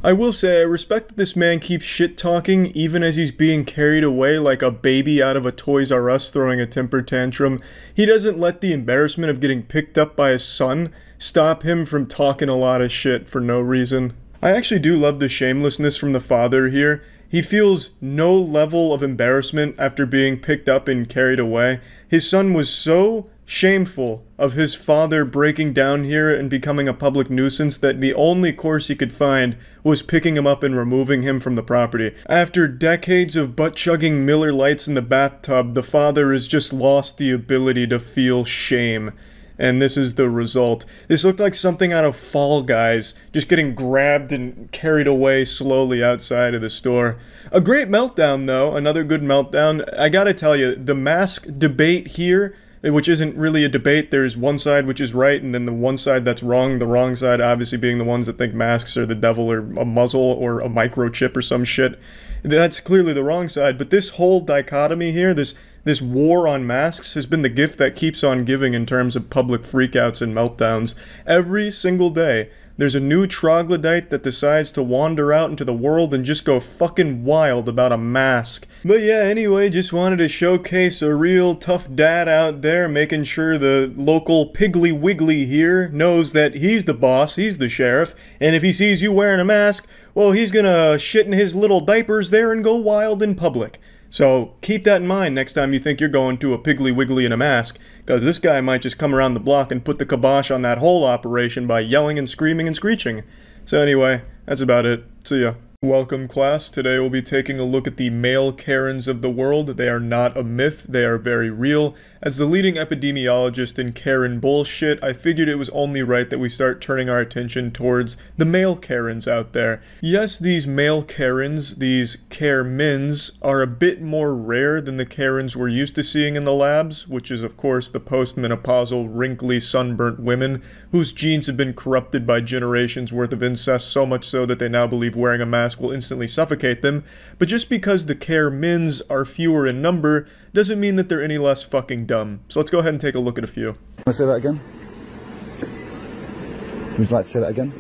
[SPEAKER 1] I will say, I respect that this man keeps shit-talking even as he's being carried away like a baby out of a Toys R Us throwing a temper tantrum. He doesn't let the embarrassment of getting picked up by his son stop him from talking a lot of shit for no reason. I actually do love the shamelessness from the father here. He feels no level of embarrassment after being picked up and carried away. His son was so shameful of his father breaking down here and becoming a public nuisance that the only course he could find was picking him up and removing him from the property. After decades of butt-chugging Miller Lights in the bathtub, the father has just lost the ability to feel shame. And this is the result. This looked like something out of Fall Guys, just getting grabbed and carried away slowly outside of the store. A great meltdown, though. Another good meltdown. I gotta tell you, the mask debate here, which isn't really a debate, there's one side which is right, and then the one side that's wrong, the wrong side obviously being the ones that think masks are the devil or a muzzle or a microchip or some shit. That's clearly the wrong side, but this whole dichotomy here, this war on masks has been the gift that keeps on giving in terms of public freakouts and meltdowns. Every single day, there's a new troglodyte that decides to wander out into the world and just go fucking wild about a mask. But yeah, anyway, just wanted to showcase a real tough dad out there, making sure the local Piggly Wiggly here knows that he's the boss, he's the sheriff, and if he sees you wearing a mask, well, he's gonna shit in his little diapers there and go wild in public. So keep that in mind next time you think you're going to a Piggly Wiggly in a mask, because this guy might just come around the block and put the kibosh on that whole operation by yelling and screaming and screeching. So anyway, that's about it. See ya. Welcome, class. Today we'll be taking a look at the male Karens of the world. They are not a myth, they are very real. As the leading epidemiologist in Karen bullshit, I figured it was only right that we start turning our attention towards the male Karens out there. Yes, these male Karens, these Karemins, are a bit more rare than the Karens we're used to seeing in the labs, which is of course the postmenopausal, wrinkly, sunburnt women whose genes have been corrupted by generations worth of incest, so much so that they now believe wearing a mask will instantly suffocate them. But just because the Karemins are fewer in number doesn't mean that they're any less fucking dumb. So let's go ahead and take a look at a few.
[SPEAKER 14] Can I say that again? Would you like to say that again?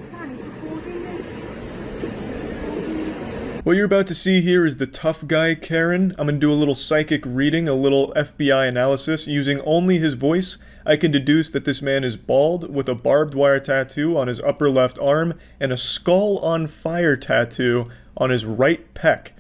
[SPEAKER 1] What you're about to see here is the tough guy Karen. I'm gonna do a little psychic reading, a little FBI analysis. Using only his voice, I can deduce that this man is bald, with a barbed wire tattoo on his upper left arm, and a skull on fire tattoo on his right pec.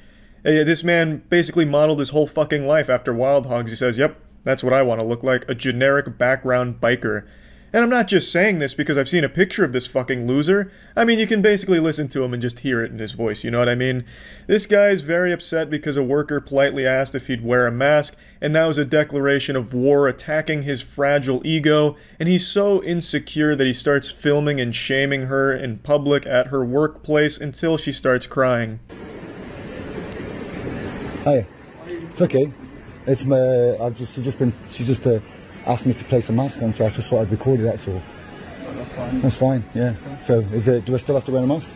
[SPEAKER 1] This man basically modeled his whole fucking life after Wild Hogs. He says, yep, that's what I want to look like, a generic background biker. And I'm not just saying this because I've seen a picture of this fucking loser. I mean, you can basically listen to him and just hear it in his voice, you know what I mean? This guy is very upset because a worker politely asked if he'd wear a mask, and that was a declaration of war attacking his fragile ego, and he's so insecure that he starts filming and shaming her in public at her workplace until she starts crying.
[SPEAKER 14] Hi, it's okay. It's my. She's just asked me to place a mask on, so I just thought I'd record it. That's all. That's fine. That's fine. Yeah. So, do I still have to wear a mask?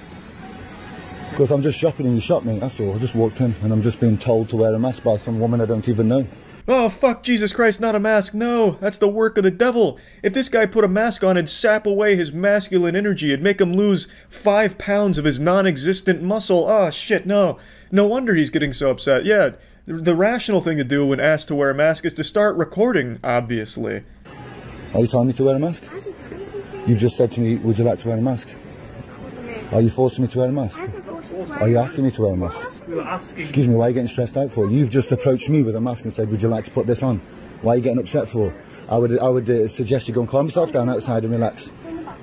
[SPEAKER 14] Because I'm just shopping in your shop, mate. That's all. I just walked in and I'm just being told to wear a mask by some woman I don't even know.
[SPEAKER 1] Oh, fuck, Jesus Christ, not a mask. No, that's the work of the devil. If this guy put a mask on, it'd sap away his masculine energy. It'd make him lose 5 pounds of his non-existent muscle. Oh, shit, no. No wonder he's getting so upset. Yeah, the rational thing to do when asked to wear a mask is to start recording, obviously.
[SPEAKER 14] Are you telling me to wear a mask? You've just said to me, would you like to wear a mask? Are you forcing me to wear a mask? Are you asking me to wear a mask? Excuse me, why are you getting stressed out for? You've just approached me with a mask and said, would you like to put this on? Why are you getting upset for? I would suggest you go and calm yourself down outside and relax.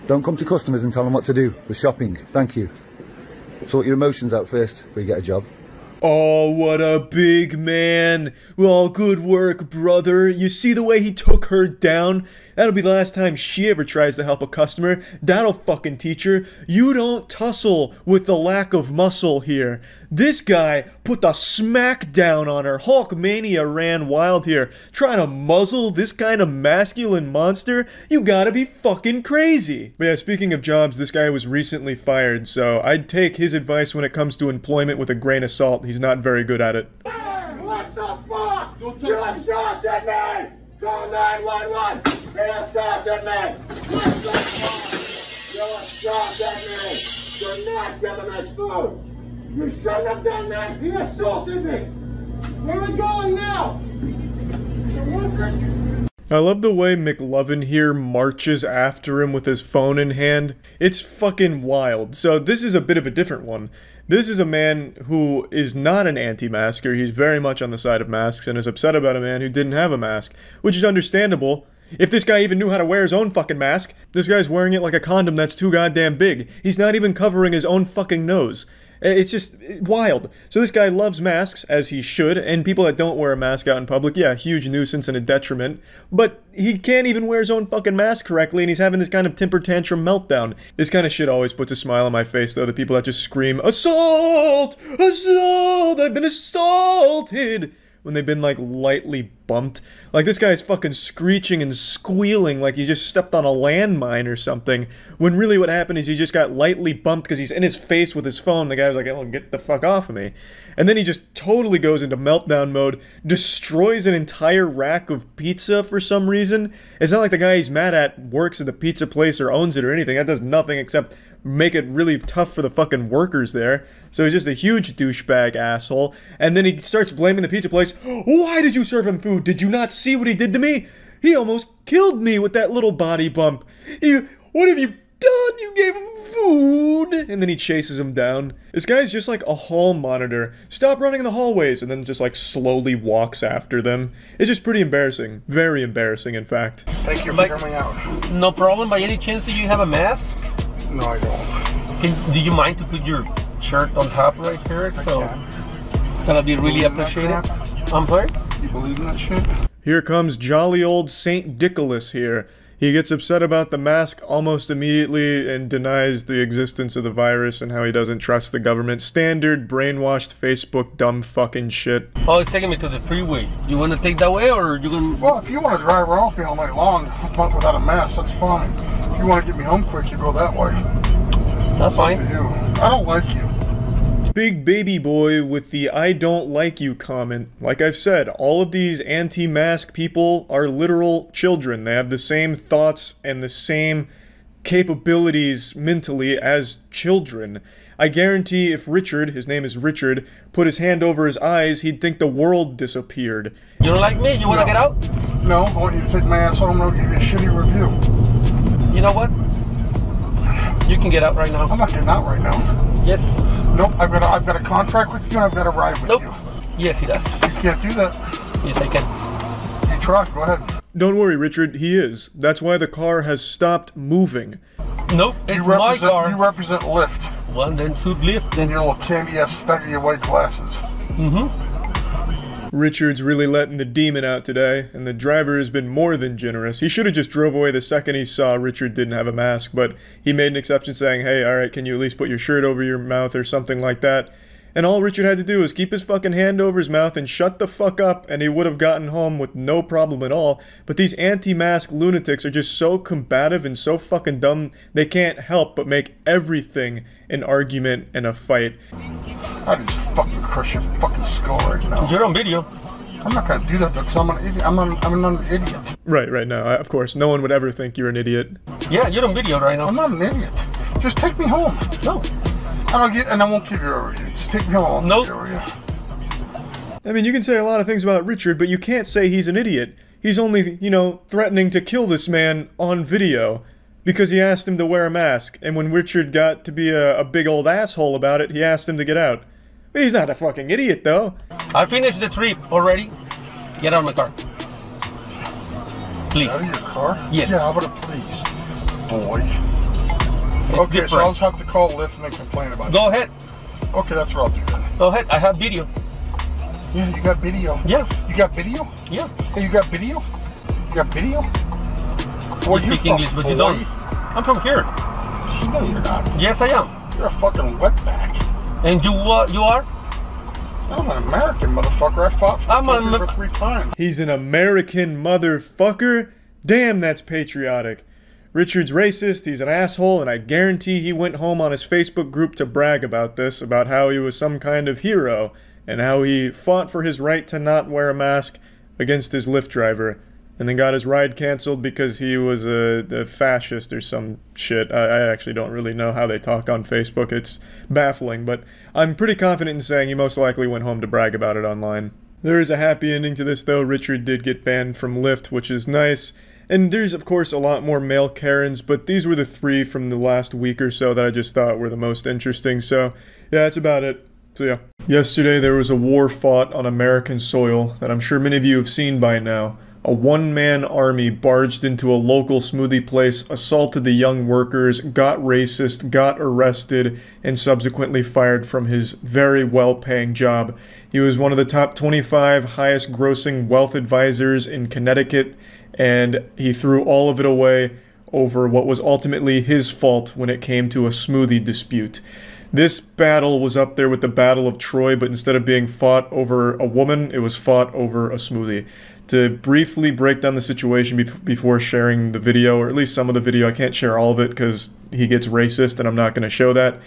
[SPEAKER 14] Don't come to customers and tell them what to do with shopping. Thank you. Sort your emotions out first before you get a job.
[SPEAKER 1] Oh, what a big man. Well, good work, brother. You see the way he took her down? That'll be the last time she ever tries to help a customer. That'll fucking teach her. You don't tussle with the lack of muscle here. This guy put the smack down on her. Hulkmania ran wild here. Trying to muzzle this kind of masculine monster? You gotta be fucking crazy. But yeah, speaking of jobs, this guy was recently fired, so I'd take his advice when it comes to employment with a grain of salt. He's not very good at it.
[SPEAKER 4] What the fuck? You shot that man! Call 911! They shot that man! What the fuck? You shot that man! You're not giving us food! You shouldn't have done that! He assaulted me! Where are we going now?
[SPEAKER 1] I love the way McLovin here marches after him with his phone in hand. It's fucking wild. So this is a bit of a different one. This is a man who is not an anti-masker. He's very much on the side of masks and is upset about a man who didn't have a mask, which is understandable. If this guy even knew how to wear his own fucking mask, this guy's wearing it like a condom that's too goddamn big. He's not even covering his own fucking nose. It's just wild. So this guy loves masks, as he should, and people that don't wear a mask out in public, yeah, huge nuisance and a detriment, but he can't even wear his own fucking mask correctly, and he's having this kind of temper tantrum meltdown. This kind of shit always puts a smile on my face, though, the people that just scream, "Assault! Assault! I've been assaulted!" when they've been, like, lightly bumped. Like, this guy's fucking screeching and squealing like he just stepped on a landmine or something, when really what happened is he just got lightly bumped because he's in his face with his phone. The guy was like, "Oh, get the fuck off of me." And then he just totally goes into meltdown mode, destroys an entire rack of pizza for some reason. It's not like the guy he's mad at works at the pizza place or owns it or anything. That does nothing except make it really tough for the fucking workers there. So he's just a huge douchebag asshole. And then he starts blaming the pizza place. "Why did you serve him food? Did you not see what he did to me? He almost killed me with that little body bump. What have you done? You gave him food." And then he chases him down. This guy's just like a hall monitor. Stop running in the hallways, and then just like slowly walks after them. It's just pretty embarrassing. Very embarrassing, in fact.
[SPEAKER 13] Thank you for coming out.
[SPEAKER 12] No problem. By any chance, do you have a mask?
[SPEAKER 13] No, I don't.
[SPEAKER 12] Do you mind to put your shirt on top right here? That'll be really appreciated. I'm sorry?
[SPEAKER 13] You believe in that shit?
[SPEAKER 1] Here comes jolly old Saint Nicholas here. He gets upset about the mask almost immediately and denies the existence of the virus and how he doesn't trust the government. Standard brainwashed Facebook dumb fucking shit.
[SPEAKER 12] Oh, it's taking me to the freeway. You want to take that way, or you gonna...
[SPEAKER 13] Well, if you want to drive around me all night long without a mask, that's fine. If you want to get me home quick, you go that way.
[SPEAKER 12] That's fine.
[SPEAKER 13] Up to you. I don't like you.
[SPEAKER 1] Big baby boy with the "I don't like you" comment. Like I've said, all of these anti-mask people are literal children. They have the same thoughts and the same capabilities mentally as children. I guarantee if Richard, his name is Richard, put his hand over his eyes, he'd think the world disappeared.
[SPEAKER 12] You don't like me? You want to get out?
[SPEAKER 13] No, I want you to take my ass home and I'll give you a shitty review.
[SPEAKER 12] You know what? You can get out right now.
[SPEAKER 13] I'm not getting out right now.
[SPEAKER 12] Yes.
[SPEAKER 13] Nope, I've got a contract with you and I've got a ride with you.
[SPEAKER 12] Yes, he does.
[SPEAKER 13] You can't do that.
[SPEAKER 12] Yes, I can.
[SPEAKER 13] You try, go ahead.
[SPEAKER 1] Don't worry, Richard, he is. That's why the car has stopped moving.
[SPEAKER 12] Nope, it's my car.
[SPEAKER 13] You represent Lyft.
[SPEAKER 12] Well, then suit Lyft. Then
[SPEAKER 13] your little candy-ass faggy white glasses.
[SPEAKER 1] Richard's really letting the demon out today, and the driver has been more than generous. He should have just drove away the second he saw Richard didn't have a mask, but he made an exception saying, "Hey, alright, can you at least put your shirt over your mouth," or something like that. And all Richard had to do was keep his fucking hand over his mouth and shut the fuck up, and he would have gotten home with no problem at all. But these anti-mask lunatics are just so combative and so fucking dumb, they can't help but make everything an argument and a fight.
[SPEAKER 13] I just fucking crush your fucking skull right now.
[SPEAKER 12] You're on video.
[SPEAKER 13] I'm not gonna do that because I'm an idiot. I'm an idiot.
[SPEAKER 1] Right, no, of course. No one would ever think you're an idiot.
[SPEAKER 12] Yeah, you're on video right now.
[SPEAKER 13] I'm not an idiot. Just take me home.
[SPEAKER 12] No.
[SPEAKER 13] I won't give you a review. Just take me home.
[SPEAKER 12] Nope.
[SPEAKER 1] I mean, you can say a lot of things about Richard, but you can't say he's an idiot. He's only, you know, threatening to kill this man on video because he asked him to wear a mask, and when Richard got to be a big old asshole about it, he asked him to get out. He's not a fucking idiot, though.
[SPEAKER 12] I finished the trip already. Get out of my car. Please.
[SPEAKER 13] Out of your car?
[SPEAKER 12] Yes.
[SPEAKER 13] Yeah, how about a please, boy? Okay,
[SPEAKER 12] different.
[SPEAKER 13] so I'll just have to call Lyft and then complain about it.
[SPEAKER 12] Go ahead.
[SPEAKER 13] Okay, that's what I'll do then.
[SPEAKER 12] Go ahead. I have video.
[SPEAKER 13] Yeah, you got video?
[SPEAKER 12] Yeah.
[SPEAKER 13] You got video?
[SPEAKER 12] Yeah.
[SPEAKER 13] Hey, you got video? You got video?
[SPEAKER 12] to speak English, but you don't. I'm from here.
[SPEAKER 13] No, you're not.
[SPEAKER 12] Yes, I am.
[SPEAKER 13] You're a fucking wetback.
[SPEAKER 12] And you are?
[SPEAKER 13] I'm an American motherfucker. I fought for 3 times.
[SPEAKER 1] He's an American motherfucker? Damn, that's patriotic. Richard's racist, he's an asshole, and I guarantee he went home on his Facebook group to brag about this, about how he was some kind of hero, and how he fought for his right to not wear a mask against his Lyft driver, and then got his ride canceled because he was a fascist or some shit. I actually don't really know how they talk on Facebook. It's baffling, but I'm pretty confident in saying he most likely went home to brag about it online. There is a happy ending to this, though. Richard did get banned from Lyft, which is nice. And there's, of course, a lot more male Karens, but these were the 3 from the last week or so that I just thought were the most interesting. So, yeah, that's about it. So, yeah. Yesterday, there was a war fought on American soil that I'm sure many of you have seen by now. A one-man army barged into a local smoothie place, assaulted the young workers, got racist, got arrested, and subsequently fired from his very well-paying job. He was one of the top 25 highest-grossing wealth advisors in Connecticut, and he threw all of it away over what was ultimately his fault when it came to a smoothie dispute. This battle was up there with the Battle of Troy, but instead of being fought over a woman, it was fought over a smoothie. To briefly break down the situation before sharing the video, or at least some of the video, I can't share all of it because he gets racist and I'm not going to show that.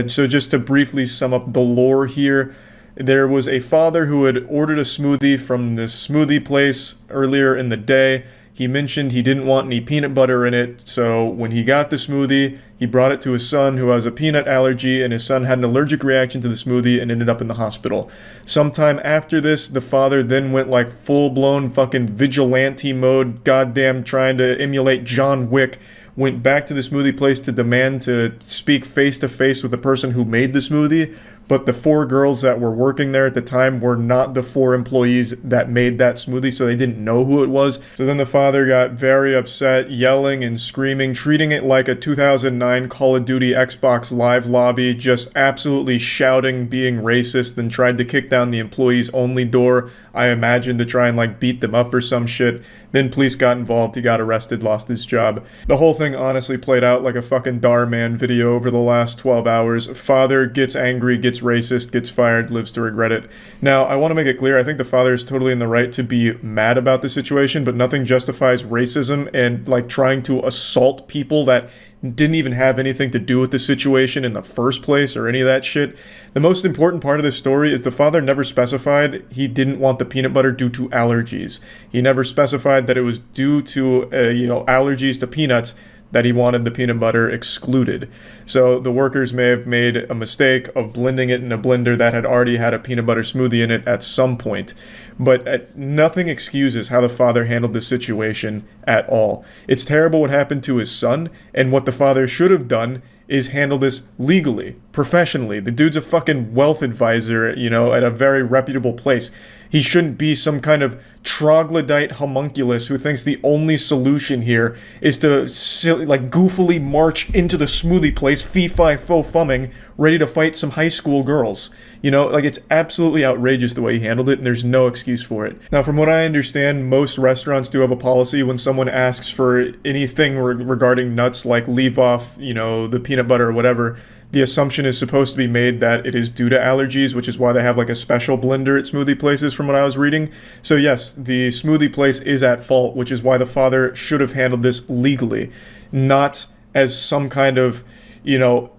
[SPEAKER 1] So just to briefly sum up the lore here, there was a father who had ordered a smoothie from this smoothie place earlier in the day. He mentioned he didn't want any peanut butter in it, so when he got the smoothie, he brought it to his son who has a peanut allergy, and his son had an allergic reaction to the smoothie and ended up in the hospital. Sometime after this, the father then went like full-blown fucking vigilante mode, goddamn trying to emulate John Wick, went back to the smoothie place to demand to speak face-to-face with the person who made the smoothie, but the 4 girls that were working there at the time were not the 4 employees that made that smoothie, so they didn't know who it was. So then the father got very upset, yelling and screaming, treating it like a 2009 Call of Duty Xbox Live lobby, just absolutely shouting, being racist, and tried to kick down the employees only door, I imagine, to try and like beat them up or some shit. Then police got involved, he got arrested, lost his job. The whole thing honestly played out like a fucking Dhar Mann video over the last 12 hours. Father gets angry, gets racist, gets fired, lives to regret it. Now, I want to make it clear, I think the father is totally in the right to be mad about the situation, but nothing justifies racism and like trying to assault people that didn't even have anything to do with the situation in the first place or any of that shit. The most important part of this story is the father never specified he didn't want the peanut butter due to allergies. He never specified that it was due to, allergies to peanuts that he wanted the peanut butter excluded. So the workers may have made a mistake of blending it in a blender that had already had a peanut butter smoothie in it at some point. But nothing excuses how the father handled the situation at all. It's terrible what happened to his son, and what the father should have done is handle this legally, professionally. The dude's a fucking wealth advisor, at a very reputable place. He shouldn't be some kind of troglodyte homunculus who thinks the only solution here is to goofily march into the smoothie place, fee-fi-fo-fumming, ready to fight some high school girls. It's absolutely outrageous the way he handled it, and there's no excuse for it. Now, from what I understand, most restaurants do have a policy when someone asks for anything regarding nuts, like leave off, the peanut butter or whatever. The assumption is supposed to be made that it is due to allergies, which is why they have like a special blender at smoothie places from what I was reading. So yes, the smoothie place is at fault, which is why the father should have handled this legally, not as some kind of,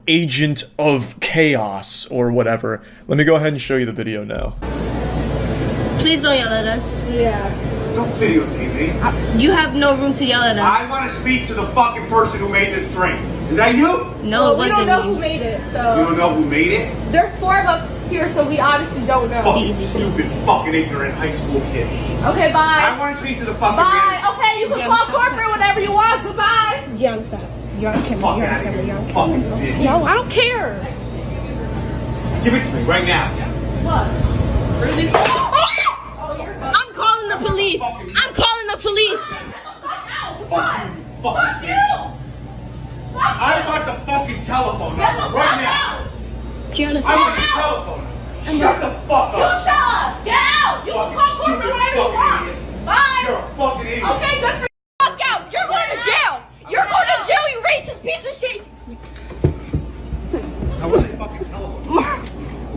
[SPEAKER 1] agent of chaos or whatever. Let me go ahead and show you the video now.
[SPEAKER 16] Please don't yell at us.
[SPEAKER 13] Yeah. Don't videotape me.
[SPEAKER 16] You have no room to yell at us.
[SPEAKER 13] I want to speak to the fucking person who made this drink. Is that you?
[SPEAKER 16] No, it wasn't
[SPEAKER 17] we don't know
[SPEAKER 16] me.
[SPEAKER 17] who made it, so...
[SPEAKER 13] You don't know who made it?
[SPEAKER 17] There's 4 of us here, so we obviously don't know.
[SPEAKER 13] Fucking stupid, fucking ignorant high school kids.
[SPEAKER 17] Okay, bye.
[SPEAKER 13] I want to speak to the fucking
[SPEAKER 17] Bye.
[SPEAKER 13] man.
[SPEAKER 17] Okay, you can call corporate whenever you want. Goodbye.
[SPEAKER 16] Gianna, stop. You're on camera. You're on camera. You're on
[SPEAKER 13] Fucking
[SPEAKER 16] camera.
[SPEAKER 13] bitch.
[SPEAKER 17] No, I don't care.
[SPEAKER 13] Give it to me right now.
[SPEAKER 17] What? Really?
[SPEAKER 16] I'm calling the police. I'm calling the police.
[SPEAKER 13] Fuck you. I want the fucking telephone number right now.
[SPEAKER 16] Gianna,
[SPEAKER 13] I want the telephone number. Shut the fuck up.
[SPEAKER 17] You shut up. Get out. You can call corporate whenever you want. Bye.
[SPEAKER 13] You're a fucking idiot.
[SPEAKER 17] Okay, good for you. Fuck out. You're going to jail.
[SPEAKER 16] racist piece of shit.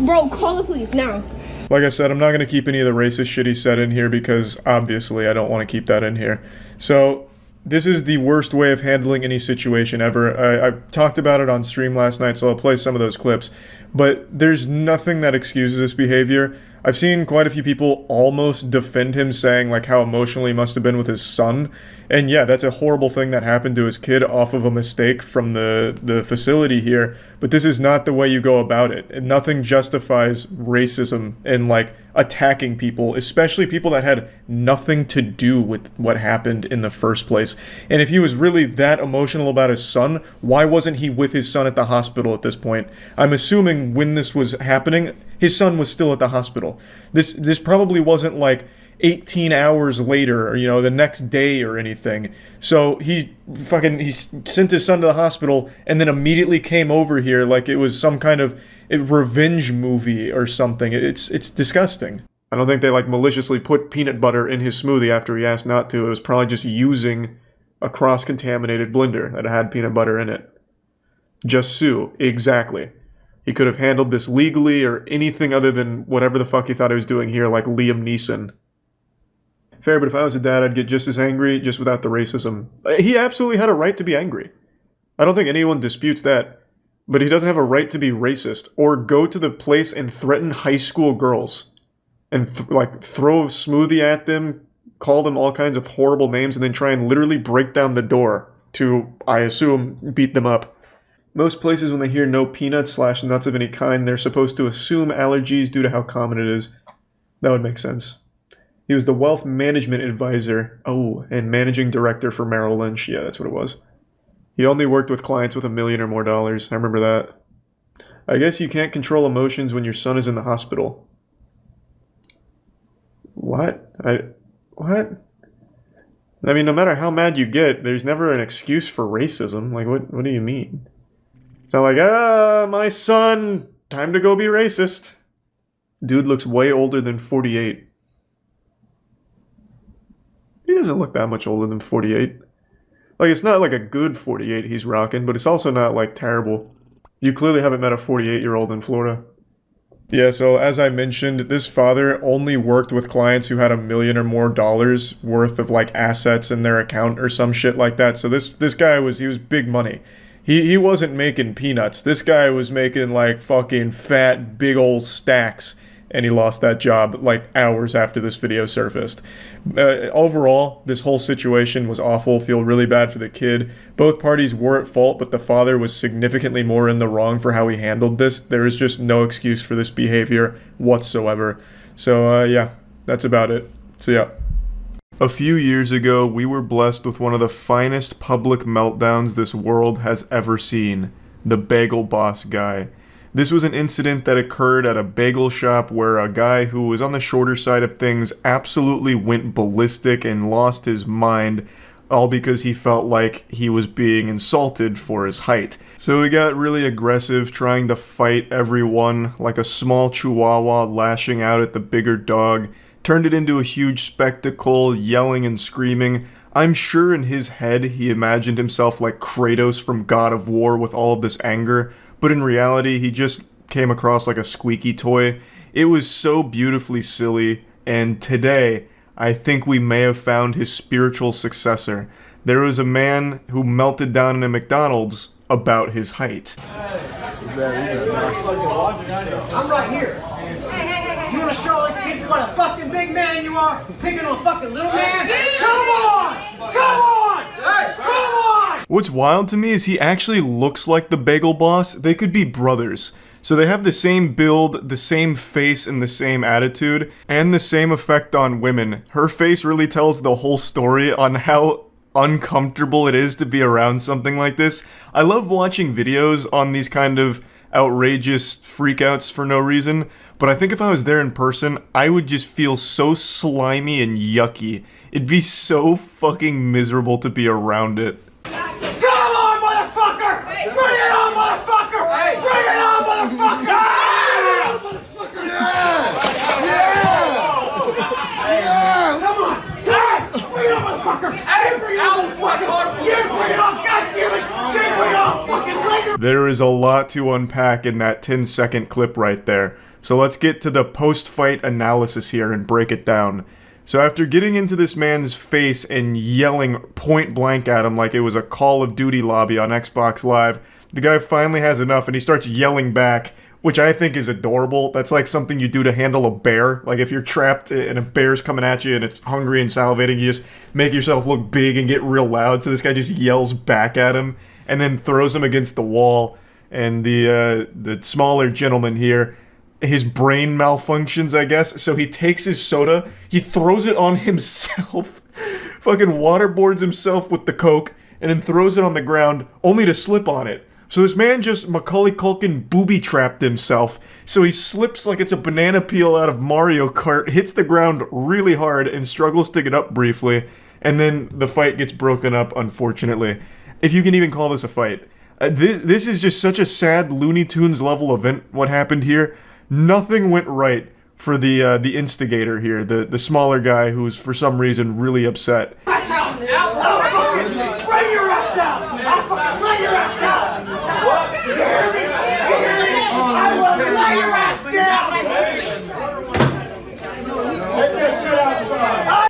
[SPEAKER 16] Bro, call the police now.
[SPEAKER 1] Like I said, I'm not going to keep any of the racist shit he said in here because obviously I don't want to keep that in here. So this is the worst way of handling any situation ever. I talked about it on stream last night, so I'll play some of those clips. But there's nothing that excuses this behavior. I've seen quite a few people almost defend him, saying like how emotional he must have been with his son. And yeah, that's a horrible thing that happened to his kid off of a mistake from the facility here. But this is not the way you go about it. And nothing justifies racism and like attacking people, especially people that had nothing to do with what happened in the first place. And if he was really that emotional about his son, why wasn't he with his son at the hospital at this point? I'm assuming when this was happening, his son was still at the hospital. This probably wasn't like 18 hours later, or, you know, the next day or anything. So he sent his son to the hospital and then immediately came over here like it was some kind of revenge movie or something. It's disgusting. I don't think they like maliciously put peanut butter in his smoothie after he asked not to. It was probably just using a cross-contaminated blender that had peanut butter in it. Just sue. Exactly. He could have handled this legally or anything other than whatever the fuck he thought he was doing here, like Liam Neeson. Fair, but if I was a dad, I'd get just as angry, just without the racism. He absolutely had a right to be angry. I don't think anyone disputes that. But he doesn't have a right to be racist, or go to the place and threaten high school girls. And throw a smoothie at them, call them all kinds of horrible names, and then try and literally break down the door to, I assume, beat them up. Most places, when they hear no peanuts / nuts of any kind, they're supposed to assume allergies due to how common it is. That would make sense. He was the wealth management advisor, and managing director for Merrill Lynch. Yeah, that's what it was. He only worked with clients with $1 million or more. I remember that. I guess you can't control emotions when your son is in the hospital. What? What? I mean, no matter how mad you get, there's never an excuse for racism. Like, what do you mean? It's not like, my son, time to go be racist. Dude looks way older than 48. He doesn't look that much older than 48. Like, it's not like a good 48 he's rocking, but it's also not, like, terrible. You clearly haven't met a 48-year-old in Florida. Yeah, so as I mentioned, this father only worked with clients who had $1 million or more worth of, like, assets in their account or some shit like that. So this guy he was big money. He wasn't making peanuts. This guy was making, like, fucking fat, big old stacks. And he lost that job like hours after this video surfaced. Overall, this whole situation was awful. Feel really bad for the kid. Both parties were at fault, but the father was significantly more in the wrong for how he handled this. There is just no excuse for this behavior whatsoever. So yeah, that's about it. So yeah. A few years ago, we were blessed with one of the finest public meltdowns this world has ever seen. The Bagel Boss guy. This was an incident that occurred at a bagel shop where a guy who was on the shorter side of things absolutely went ballistic and lost his mind, all because he felt like he was being insulted for his height. So he got really aggressive, trying to fight everyone, like a small chihuahua lashing out at the bigger dog, turned it into a huge spectacle, yelling and screaming. I'm sure in his head he imagined himself like Kratos from God of War with all of this anger, but in reality, he just came across like a squeaky toy. It was so beautifully silly, and today, I think we may have found his spiritual successor. There was a man who melted down in a McDonald's about his height.
[SPEAKER 13] I'm right here. You wanna show these people what a fucking big man you are? Picking on a fucking little man? Come on! Come on! Hey, come on!
[SPEAKER 1] What's wild to me is he actually looks like the Bagel Boss. They could be brothers. So they have the same build, the same face, and the same attitude, and the same effect on women. Her face really tells the whole story on how uncomfortable it is to be around something like this. I love watching videos on these kind of outrageous freakouts for no reason, but I think if I was there in person, I would just feel so slimy and yucky. It'd be so fucking miserable to be around it.
[SPEAKER 13] Come on, motherfucker! Bring it on, motherfucker! Bring it on, motherfucker! Yeah! Come on! Hey! Bring it on, motherfucker! Hey! Bring it on, motherfucker! You bring it on! God damn it!
[SPEAKER 1] there is a lot to unpack in that 10-second clip right there. So let's get to the post-fight analysis here and break it down. So after getting into this man's face and yelling point blank at him like it was a Call of Duty lobby on Xbox Live, the guy finally has enough and he starts yelling back, which I think is adorable. That's like something you do to handle a bear. Like if you're trapped and a bear's coming at you and it's hungry and salivating, you just make yourself look big and get real loud. So this guy just yells back at him and then throws him against the wall. And the smaller gentleman here, his brain malfunctions, I guess. So he takes his soda, he throws it on himself, fucking waterboards himself with the Coke, and then throws it on the ground, only to slip on it. So this man just Macaulay Culkin booby-trapped himself, so he slips like it's a banana peel out of Mario Kart, hits the ground really hard, and struggles to get up briefly, and then the fight gets broken up, unfortunately. If you can even call this a fight. This is just such a sad Looney Tunes level event, what happened here. Nothing went right for the instigator here, the smaller guy who's for some reason really upset.
[SPEAKER 12] Bring your ass out! I'll fucking lay your ass out! You hear me? You hear me? I will lay your ass down!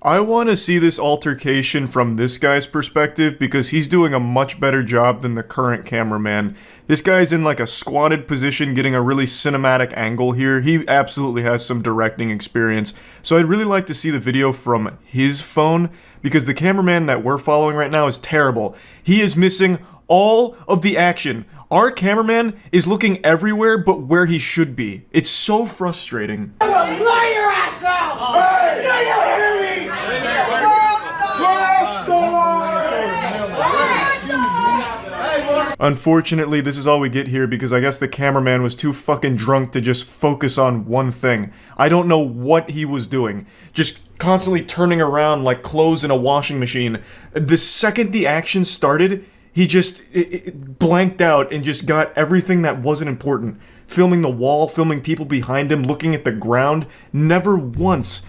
[SPEAKER 1] I want to see this altercation from this guy's perspective because he's doing a much better job than the current cameraman. This guy's in like a squatted position getting a really cinematic angle here. He absolutely has some directing experience. So I'd really like to see the video from his phone because the cameraman that we're following right now is terrible. He is missing all of the action. Our cameraman is looking everywhere but where he should be. It's so frustrating.
[SPEAKER 12] I will lay your ass out! Hey! Do you hear me?
[SPEAKER 1] Unfortunately, this is all we get here because I guess the cameraman was too fucking drunk to just focus on one thing. I don't know what he was doing. Just constantly turning around like clothes in a washing machine. The second the action started, he just blanked out and just got everything that wasn't important. Filming the wall, filming people behind him, looking at the ground, never once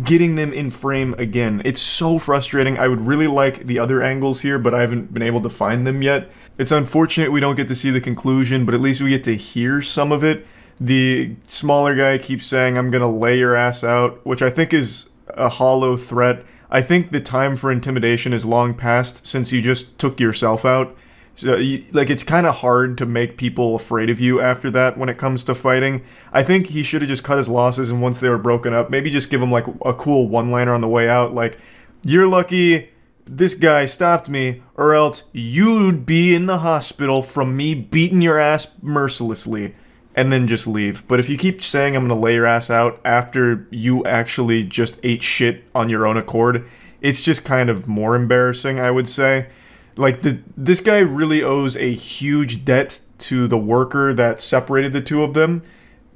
[SPEAKER 1] getting them in frame again. It's so frustrating. I would really like the other angles here, but I haven't been able to find them yet. It's unfortunate we don't get to see the conclusion, but at least we get to hear some of it. The smaller guy keeps saying, "I'm gonna lay your ass out," which I think is a hollow threat. I think the time for intimidation is long past since you just took yourself out. So, like, it's kind of hard to make people afraid of you after that when it comes to fighting. I think he should have just cut his losses, and once they were broken up, maybe just give him, like, a cool one-liner on the way out, like, "You're lucky this guy stopped me, or else you'd be in the hospital from me beating your ass mercilessly," and then just leave. But if you keep saying I'm gonna lay your ass out after you actually just ate shit on your own accord, it's just kind of more embarrassing, I would say. Like, this guy really owes a huge debt to the worker that separated the two of them,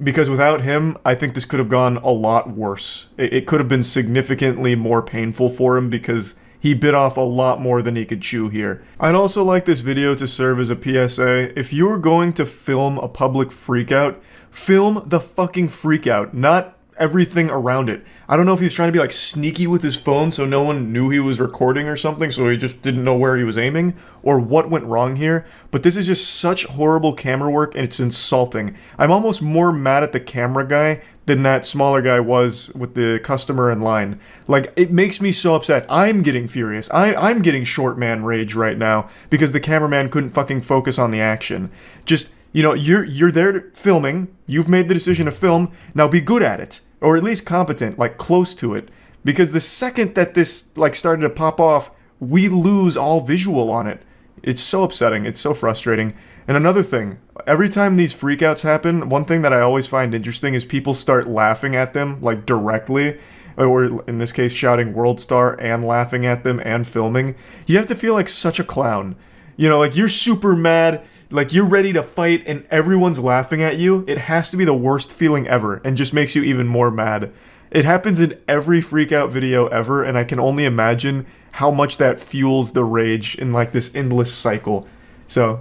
[SPEAKER 1] because without him, I think this could have gone a lot worse. It could have been significantly more painful for him because he bit off a lot more than he could chew here. I'd also like this video to serve as a PSA. If you're going to film a public freakout, film the fucking freakout, not everything around it. I don't know if he was trying to be like sneaky with his phone so no one knew he was recording or something, so he just didn't know where he was aiming, or what went wrong here, but this is just such horrible camera work and it's insulting. I'm almost more mad at the camera guy than that smaller guy was with the customer in line. Like, it makes me so upset. I'm getting furious. I'm getting short man rage right now because the cameraman couldn't fucking focus on the action. Just, you know, you're there filming, you've made the decision to film, now be good at it. Or at least competent, like close to it. Because the second that this like started to pop off, we lose all visual on it. It's so upsetting, it's so frustrating. And another thing, every time these freakouts happen, one thing that I always find interesting is people start laughing at them, like directly, or in this case shouting World Star and laughing at them and filming. You have to feel like such a clown. You know, like you're super mad, like you're ready to fight and everyone's laughing at you. It has to be the worst feeling ever and just makes you even more mad. It happens in every freakout video ever, and I can only imagine how much that fuels the rage in like this endless cycle. So,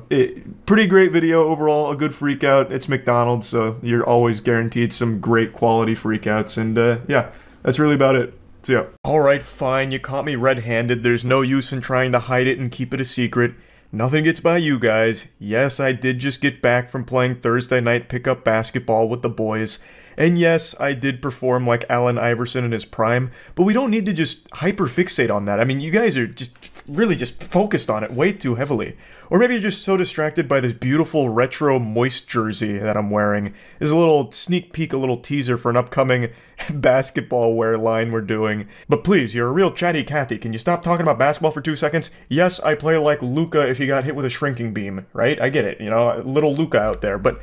[SPEAKER 1] pretty great video overall, a good freakout. It's McDonald's, so you're always guaranteed some great quality freakouts, and yeah, that's really about it. So yeah. Alright, fine, you caught me red-handed, there's no use in trying to hide it and keep it a secret. Nothing gets by you guys. Yes, I did just get back from playing Thursday night pickup basketball with the boys. And yes, I did perform like Allen Iverson in his prime, but we don't need to just hyperfixate on that. I mean, you guys are just really just focused on it way too heavily. Or maybe you're just so distracted by this beautiful retro moist jersey that I'm wearing. There's a little sneak peek, a little teaser for an upcoming basketball wear line we're doing. But please, you're a real chatty Cathy. Can you stop talking about basketball for 2 seconds? Yes, I play like Luka if he got hit with a shrinking beam, right? I get it, you know, little Luka out there, but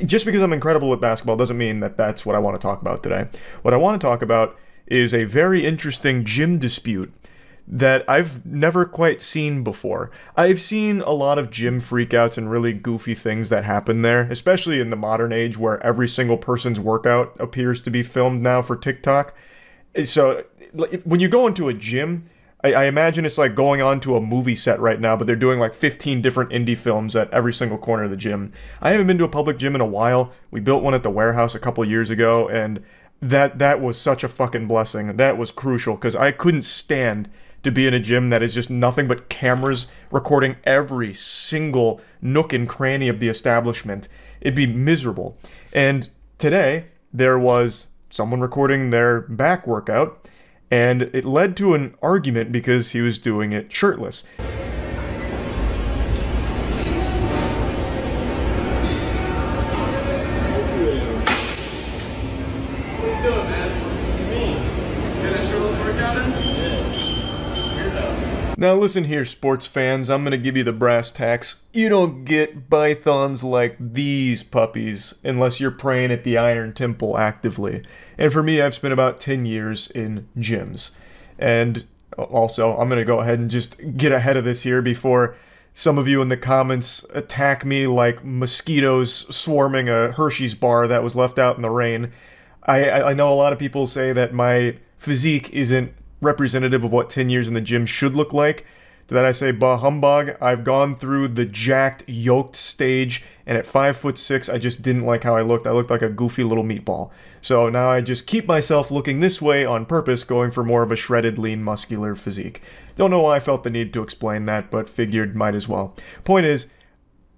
[SPEAKER 1] just because I'm incredible at basketball doesn't mean that that's what I want to talk about today. What I want to talk about is a very interesting gym dispute that I've never quite seen before. I've seen a lot of gym freakouts and really goofy things that happen there, especially in the modern age where every single person's workout appears to be filmed now for TikTok. So when you go into a gym, I imagine it's like going on to a movie set right now, but they're doing like 15 different indie films at every single corner of the gym. I haven't been to a public gym in a while. We built one at the warehouse a couple years ago, and that was such a fucking blessing. That was crucial, because I couldn't stand to be in a gym that is just nothing but cameras recording every single nook and cranny of the establishment. It'd be miserable. And today, there was someone recording their back workout, and it led to an argument because he was doing it shirtless. Now listen here, sports fans, I'm gonna give you the brass tacks. You don't get pythons like these puppies unless you're praying at the Iron Temple actively. And for me, I've spent about 10 years in gyms. And also, I'm gonna go ahead and just get ahead of this here before some of you in the comments attack me like mosquitoes swarming a Hershey's bar that was left out in the rain. I know a lot of people say that my physique isn't representative of what 10 years in the gym should look like. To that I say, bah humbug. I've gone through the jacked, yoked stage, and at 5'6", I just didn't like how I looked. I looked like a goofy little meatball. So now I just keep myself looking this way on purpose, going for more of a shredded, lean, muscular physique. Don't know why I felt the need to explain that, but figured might as well. Point is,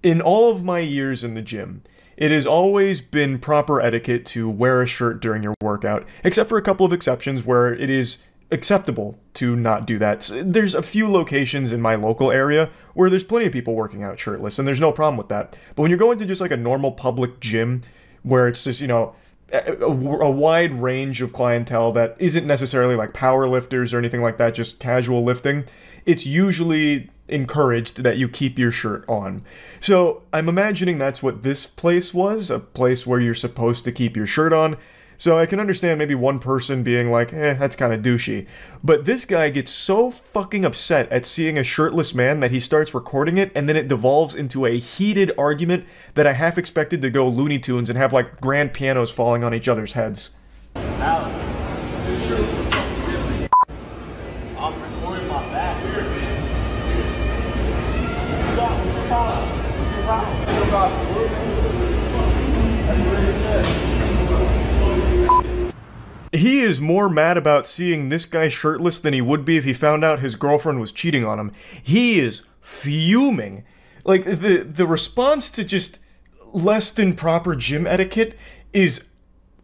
[SPEAKER 1] in all of my years in the gym, it has always been proper etiquette to wear a shirt during your workout, except for a couple of exceptions where it is acceptable to not do that. There's a few locations in my local area where there's plenty of people working out shirtless, and there's no problem with that. But when you're going to just like a normal public gym where it's just, you know, a wide range of clientele that isn't necessarily like power lifters or anything like that, just casual lifting, it's usually encouraged that you keep your shirt on. So I'm imagining that's what this place was, a place where you're supposed to keep your shirt on. So I can understand maybe one person being like, that's kind of douchey. But this guy gets so fucking upset at seeing a shirtless man that he starts recording it, and then it devolves into a heated argument that I half expected to go Looney Tunes and have like grand pianos falling on each other's heads.
[SPEAKER 12] I'm recording my back.
[SPEAKER 1] He is more mad about seeing this guy shirtless than he would be if he found out his girlfriend was cheating on him. He is fuming. Like, the response to just less than proper gym etiquette is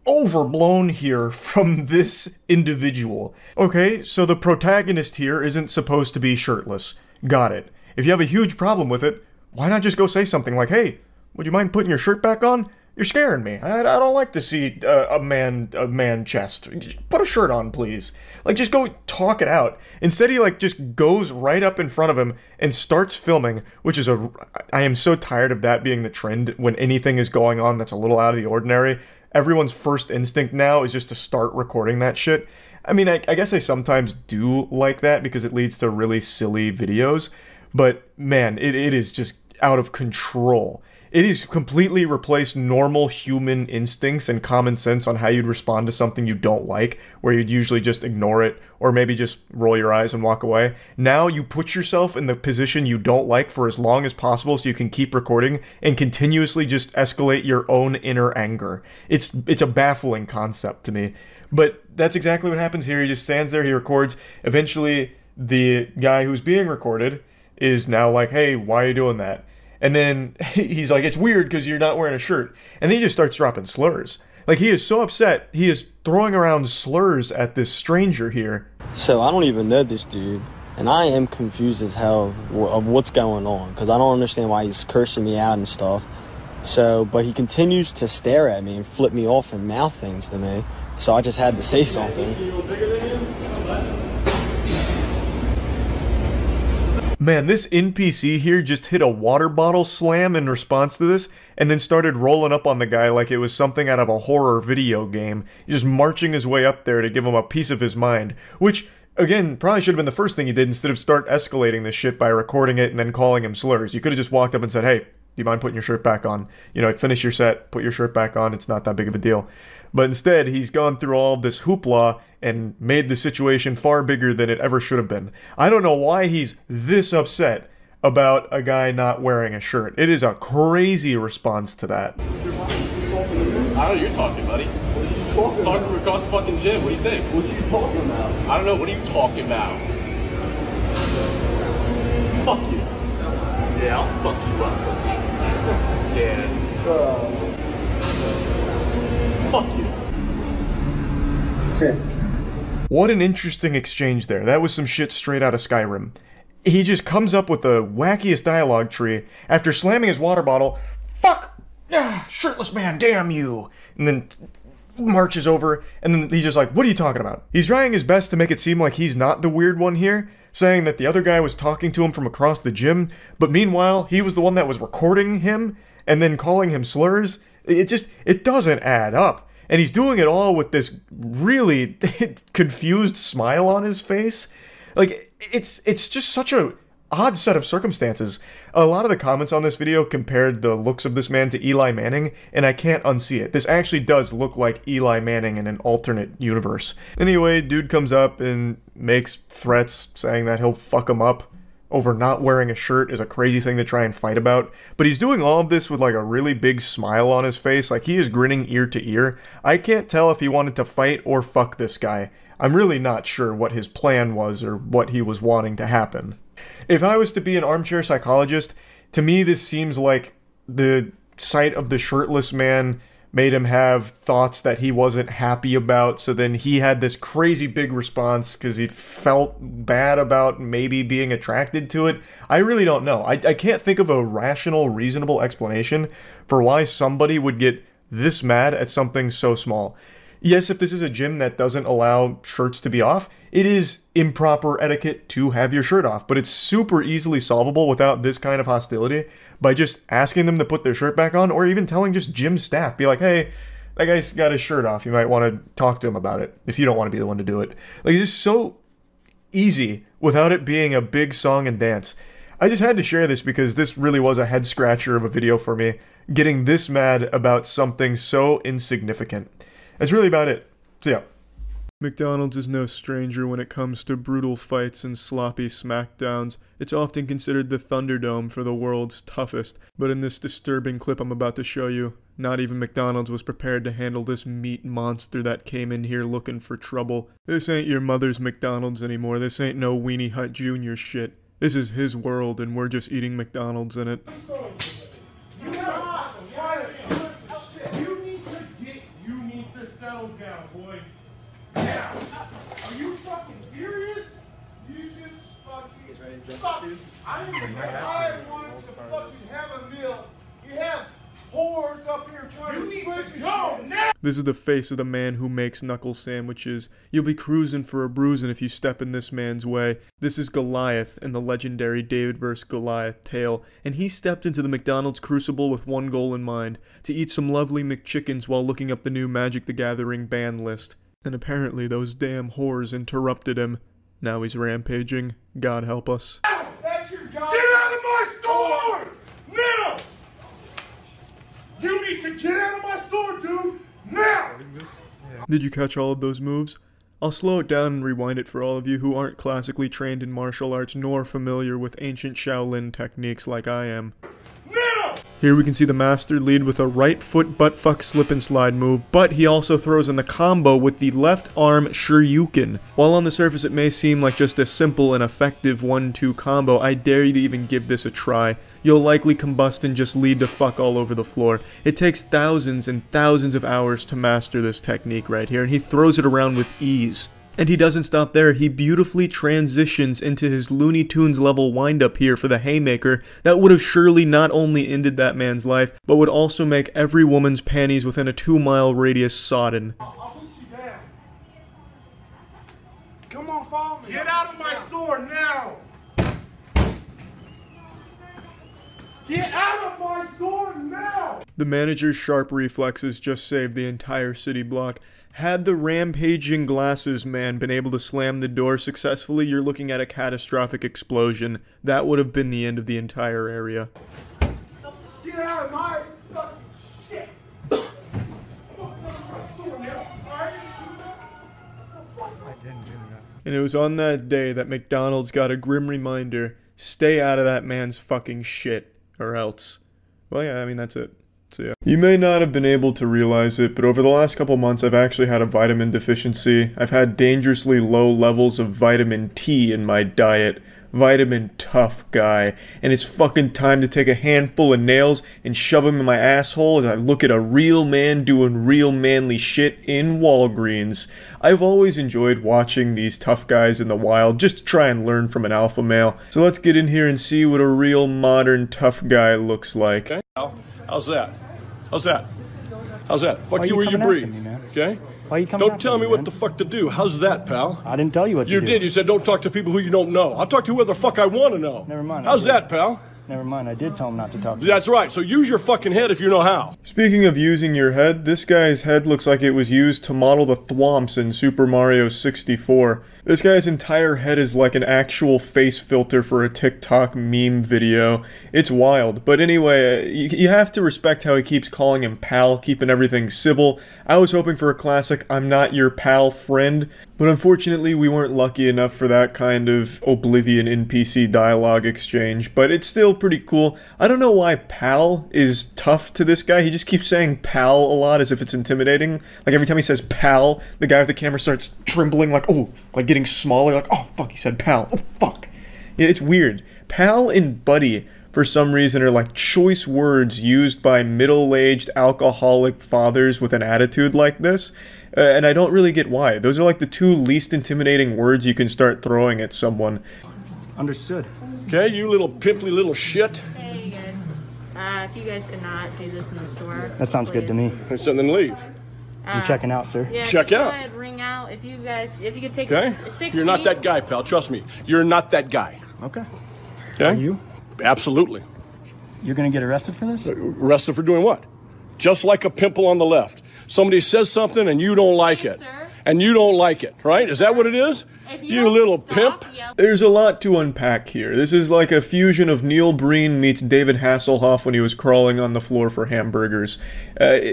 [SPEAKER 1] overblown here from this individual. Okay, so the protagonist here isn't supposed to be shirtless. Got it. If you have a huge problem with it, why not just go say something like, hey, would you mind putting your shirt back on? You're scaring me. I don't like to see a man chest. Just put a shirt on, please. Like, just go talk it out. Instead, he, like, just goes right up in front of him and starts filming, which is I am so tired of that being the trend when anything is going on that's a little out of the ordinary. Everyone's first instinct now is just to start recording that shit. I mean, I guess I sometimes do like that because it leads to really silly videos, but, man, it is just out of control. It has completely replaced normal human instincts and common sense on how you'd respond to something you don't like, where you'd usually just ignore it, or maybe just roll your eyes and walk away. Now you put yourself in the position you don't like for as long as possible so you can keep recording and continuously just escalate your own inner anger. It's a baffling concept to me. But that's exactly what happens here. He just stands there, he records. Eventually, the guy who's being recorded is now like, hey, why are you doing that? And then he's like, it's weird because you're not wearing a shirt. And then he just starts dropping slurs. Like, he is so upset, he is throwing around slurs at this stranger here.
[SPEAKER 18] So I don't even know this dude, and I am confused as hell of what's going on, because I don't understand why he's cursing me out and stuff. So, but he continues to stare at me and flip me off and mouth things to me. So I just had to say something.
[SPEAKER 1] Man, this NPC here just hit a water bottle slam in response to this, and then started rolling up on the guy like it was something out of a horror video game. He's just marching his way up there to give him a piece of his mind, which, again, probably should have been the first thing he did instead of start escalating this shit by recording it and then calling him slurs. You could have just walked up and said, hey, do you mind putting your shirt back on? You know, finish your set, put your shirt back on, it's not that big of a deal. But instead, he's gone through all this hoopla and made the situation far bigger than it ever should have been. I don't know why he's this upset about a guy not wearing a shirt. It is a crazy response to that.
[SPEAKER 19] I don't know, you're talking, buddy. What are you talking about? Talking across the fucking gym, what do you think? What are you talking about? I don't know, what are you talking about? Fuck you. Yeah, I'll fuck you up, pussy. Yeah. Fuck you.
[SPEAKER 1] What an interesting exchange there. That was some shit straight out of Skyrim. He just comes up with the wackiest dialogue tree after slamming his water bottle. Fuck! Ah, shirtless man, damn you! And then marches over, and then he's just like, what are you talking about? He's trying his best to make it seem like he's not the weird one here, saying that the other guy was talking to him from across the gym, but meanwhile, he was the one that was recording him, and then calling him slurs. It doesn't add up. And he's doing it all with this really confused smile on his face. Like, it's just such a odd set of circumstances. A lot of the comments on this video compared the looks of this man to Eli Manning, and I can't unsee it. This actually does look like Eli Manning in an alternate universe. Anyway, dude comes up and makes threats saying that he'll fuck him up over not wearing a shirt is a crazy thing to try and fight about. But he's doing all of this with like a really big smile on his face, like he is grinning ear to ear. I can't tell if he wanted to fight or fuck this guy. I'm really not sure what his plan was or what he was wanting to happen. If I was to be an armchair psychologist, to me this seems like the sight of the shirtless man made him have thoughts that he wasn't happy about, so then he had this crazy big response because he felt bad about maybe being attracted to it. I really don't know. I can't think of a rational, reasonable explanation for why somebody would get this mad at something so small. Yes, if this is a gym that doesn't allow shirts to be off, it is improper etiquette to have your shirt off, but it's super easily solvable without this kind of hostility by just asking them to put their shirt back on, or even telling just gym staff, be like, hey, that guy's got his shirt off, you might want to talk to him about it, if you don't want to be the one to do it. Like, it's just so easy without it being a big song and dance. I just had to share this because this really was a head scratcher of a video for me, getting this mad about something so insignificant. That's really about it. So yeah. McDonald's is no stranger when it comes to brutal fights and sloppy smackdowns. It's often considered the Thunderdome for the world's toughest, but in this disturbing clip I'm about to show you, not even McDonald's was prepared to handle this meat monster that came in here looking for trouble. This ain't your mother's McDonald's anymore. This ain't no Weenie Hut Jr. shit. This is his world and we're just eating McDonald's in it.
[SPEAKER 4] Settle down, boy. Now, are you fucking serious? You just fucking fuck. I wanted to fucking have a meal. You have whores up here trying to go now.
[SPEAKER 1] This is the face of the man who makes knuckle sandwiches. You'll be cruising for a bruising if you step in this man's way. This is Goliath in the legendary David vs. Goliath tale, and he stepped into the McDonald's crucible with one goal in mind, to eat some lovely McChickens while looking up the new Magic the Gathering ban list. And apparently those damn whores interrupted him. Now he's rampaging. God help us.
[SPEAKER 4] Get out of my store! Now! You need to get out of my store, dude! Now!
[SPEAKER 1] Did you catch all of those moves? I'll slow it down and rewind it for all of you who aren't classically trained in martial arts nor familiar with ancient Shaolin techniques like I am.
[SPEAKER 4] Now!
[SPEAKER 1] Here we can see the master lead with a right foot buttfuck slip and slide move, but he also throws in the combo with the left arm Shoryuken. While on the surface it may seem like just a simple and effective 1-2 combo, I dare you to even give this a try. You'll likely combust and just lead to fuck all over the floor. It takes thousands and thousands of hours to master this technique right here, and he throws it around with ease. And he doesn't stop there, he beautifully transitions into his Looney Tunes level windup here for the haymaker that would have surely not only ended that man's life, but would also make every woman's panties within a 2-mile radius sodden.
[SPEAKER 13] I'll put you down. Come on, follow me. Get out of my store now. Get out of my store now.
[SPEAKER 1] The manager's sharp reflexes just saved the entire city block. Had the rampaging glasses man been able to slam the door successfully, you're looking at a catastrophic explosion. That would have been the end of the entire area.
[SPEAKER 13] Get out of my fucking shit. I'm gonna my store now, alright? I didn't do that.
[SPEAKER 1] And it was on that day that McDonald's got a grim reminder, stay out of that man's fucking shit, or else. Well, yeah, I mean, that's it. So yeah. You may not have been able to realize it, but over the last couple months I've actually had a vitamin deficiency. I've had dangerously low levels of vitamin T in my diet. Vitamin tough guy. And it's fucking time to take a handful of nails and shove them in my asshole as I look at a real man doing real manly shit in Walgreens. I've always enjoyed watching these tough guys in the wild just to try and learn from an alpha male. So let's get in here and see what a real modern tough guy looks like.
[SPEAKER 19] Okay. How's that? How's that? How's that? Fuck you where you breathe. Okay?
[SPEAKER 7] Why are you coming
[SPEAKER 19] Don't tell me what the fuck to do. How's that, pal?
[SPEAKER 7] I didn't tell you what to do.
[SPEAKER 19] You did. You said don't talk to people who you don't know. I'll talk to whoever the fuck I want to know.
[SPEAKER 7] Never mind.
[SPEAKER 19] How's that, pal?
[SPEAKER 7] Never mind. I did tell him not to talk to you.
[SPEAKER 19] That's right. So use your fucking head if you know how.
[SPEAKER 1] Speaking of using your head, this guy's head looks like it was used to model the thwomps in Super Mario 64. This guy's entire head is like an actual face filter for a TikTok meme video. It's wild. But anyway, you have to respect how he keeps calling him pal, keeping everything civil. I was hoping for a classic I'm not your pal friend, but unfortunately we weren't lucky enough for that kind of Oblivion NPC dialogue exchange, but it's still pretty cool. I don't know why pal is tough to this guy. He just keeps saying pal a lot as if it's intimidating. Like every time he says pal, the guy with the camera starts trembling like, oh, like getting smaller, like, oh fuck, he said pal, oh fuck. Yeah, it's weird. Pal and buddy, for some reason, are like choice words used by middle-aged alcoholic fathers with an attitude like this, and I don't really get why. Those are like the two least intimidating words you can start throwing at someone.
[SPEAKER 7] Understood.
[SPEAKER 19] Okay, you little pimply little shit.
[SPEAKER 10] Hey, you guys. If you guys could not do this in the store.
[SPEAKER 7] That sounds good to me.
[SPEAKER 19] And so then leave.
[SPEAKER 7] I'm checking out, sir.
[SPEAKER 10] Yeah,
[SPEAKER 19] check out.
[SPEAKER 10] Go ahead, ring out. If you could take
[SPEAKER 19] okay?
[SPEAKER 10] 6
[SPEAKER 19] You're not that guy, pal. Trust me. You're not that guy.
[SPEAKER 7] Okay.
[SPEAKER 19] Okay?
[SPEAKER 7] Are you?
[SPEAKER 19] Absolutely.
[SPEAKER 7] You're gonna get arrested for this?
[SPEAKER 19] Arrested for doing what? Just like a pimple on the left. Somebody says something and you don't like it.
[SPEAKER 10] Sir.
[SPEAKER 19] And you don't like it, right? Is that what it is? You little pimp.
[SPEAKER 1] There's a lot to unpack here. This is like a fusion of Neil Breen meets David Hasselhoff when he was crawling on the floor for hamburgers.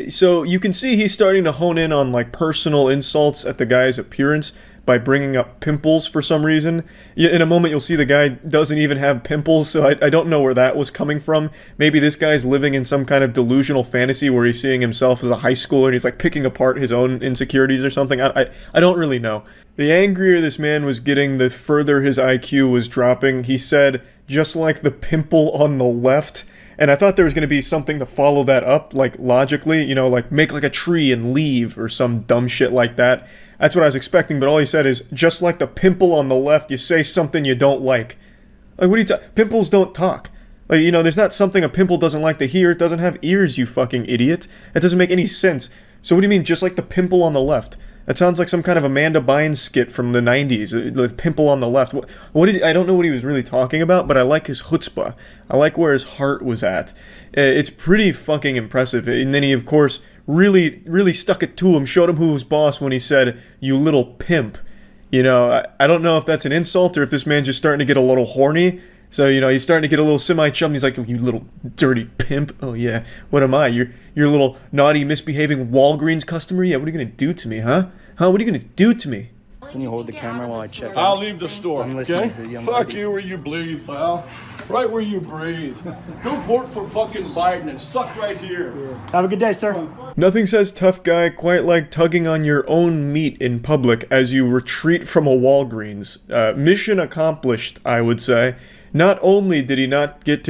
[SPEAKER 1] So you can see he's starting to hone in on like personal insults at the guy's appearance by bringing up pimples for some reason. In a moment you'll see the guy doesn't even have pimples, so I don't know where that was coming from. Maybe this guy's living in some kind of delusional fantasy where he's seeing himself as a high schooler and he's like picking apart his own insecurities or something. I don't really know. The angrier this man was getting, the further his IQ was dropping. He said, just like the pimple on the left. And I thought there was going to be something to follow that up, like logically, you know, like make like a tree and leave or some dumb shit like that. That's what I was expecting, but all he said is, just like the pimple on the left, you say something you don't like. Like, what are you talking? Pimples don't talk. Like, you know, there's not something a pimple doesn't like to hear. It doesn't have ears, you fucking idiot. That doesn't make any sense. So what do you mean, just like the pimple on the left? That sounds like some kind of Amanda Bynes skit from the 90s. The pimple on the left. What is he? I don't know what he was really talking about, but I like his chutzpah. I like where his heart was at. It's pretty fucking impressive. And then he, of course, really stuck it to him, showed him who was boss when he said, you little pimp. You know, I don't know if that's an insult or if this man's just starting to get a little horny. So, you know, he's starting to get a little semi-chum. He's like, you little dirty pimp. Oh, yeah. What am I? You're a little naughty, misbehaving Walgreens customer? Yeah, what are you going to do to me, huh? Huh? What are you going to do to me?
[SPEAKER 20] Can you hold the camera while I check?
[SPEAKER 12] I'll leave the store,
[SPEAKER 20] I'm listening
[SPEAKER 12] okay?
[SPEAKER 20] to the young
[SPEAKER 12] Fuck
[SPEAKER 20] lady.
[SPEAKER 12] you where you breathe, pal. Right where you breathe. Go vote for fucking Biden and suck right here.
[SPEAKER 20] Have a good day, sir.
[SPEAKER 1] Nothing says tough guy quite like tugging on your own meat in public as you retreat from a Walgreens. Mission accomplished, I would say. Not only did he not get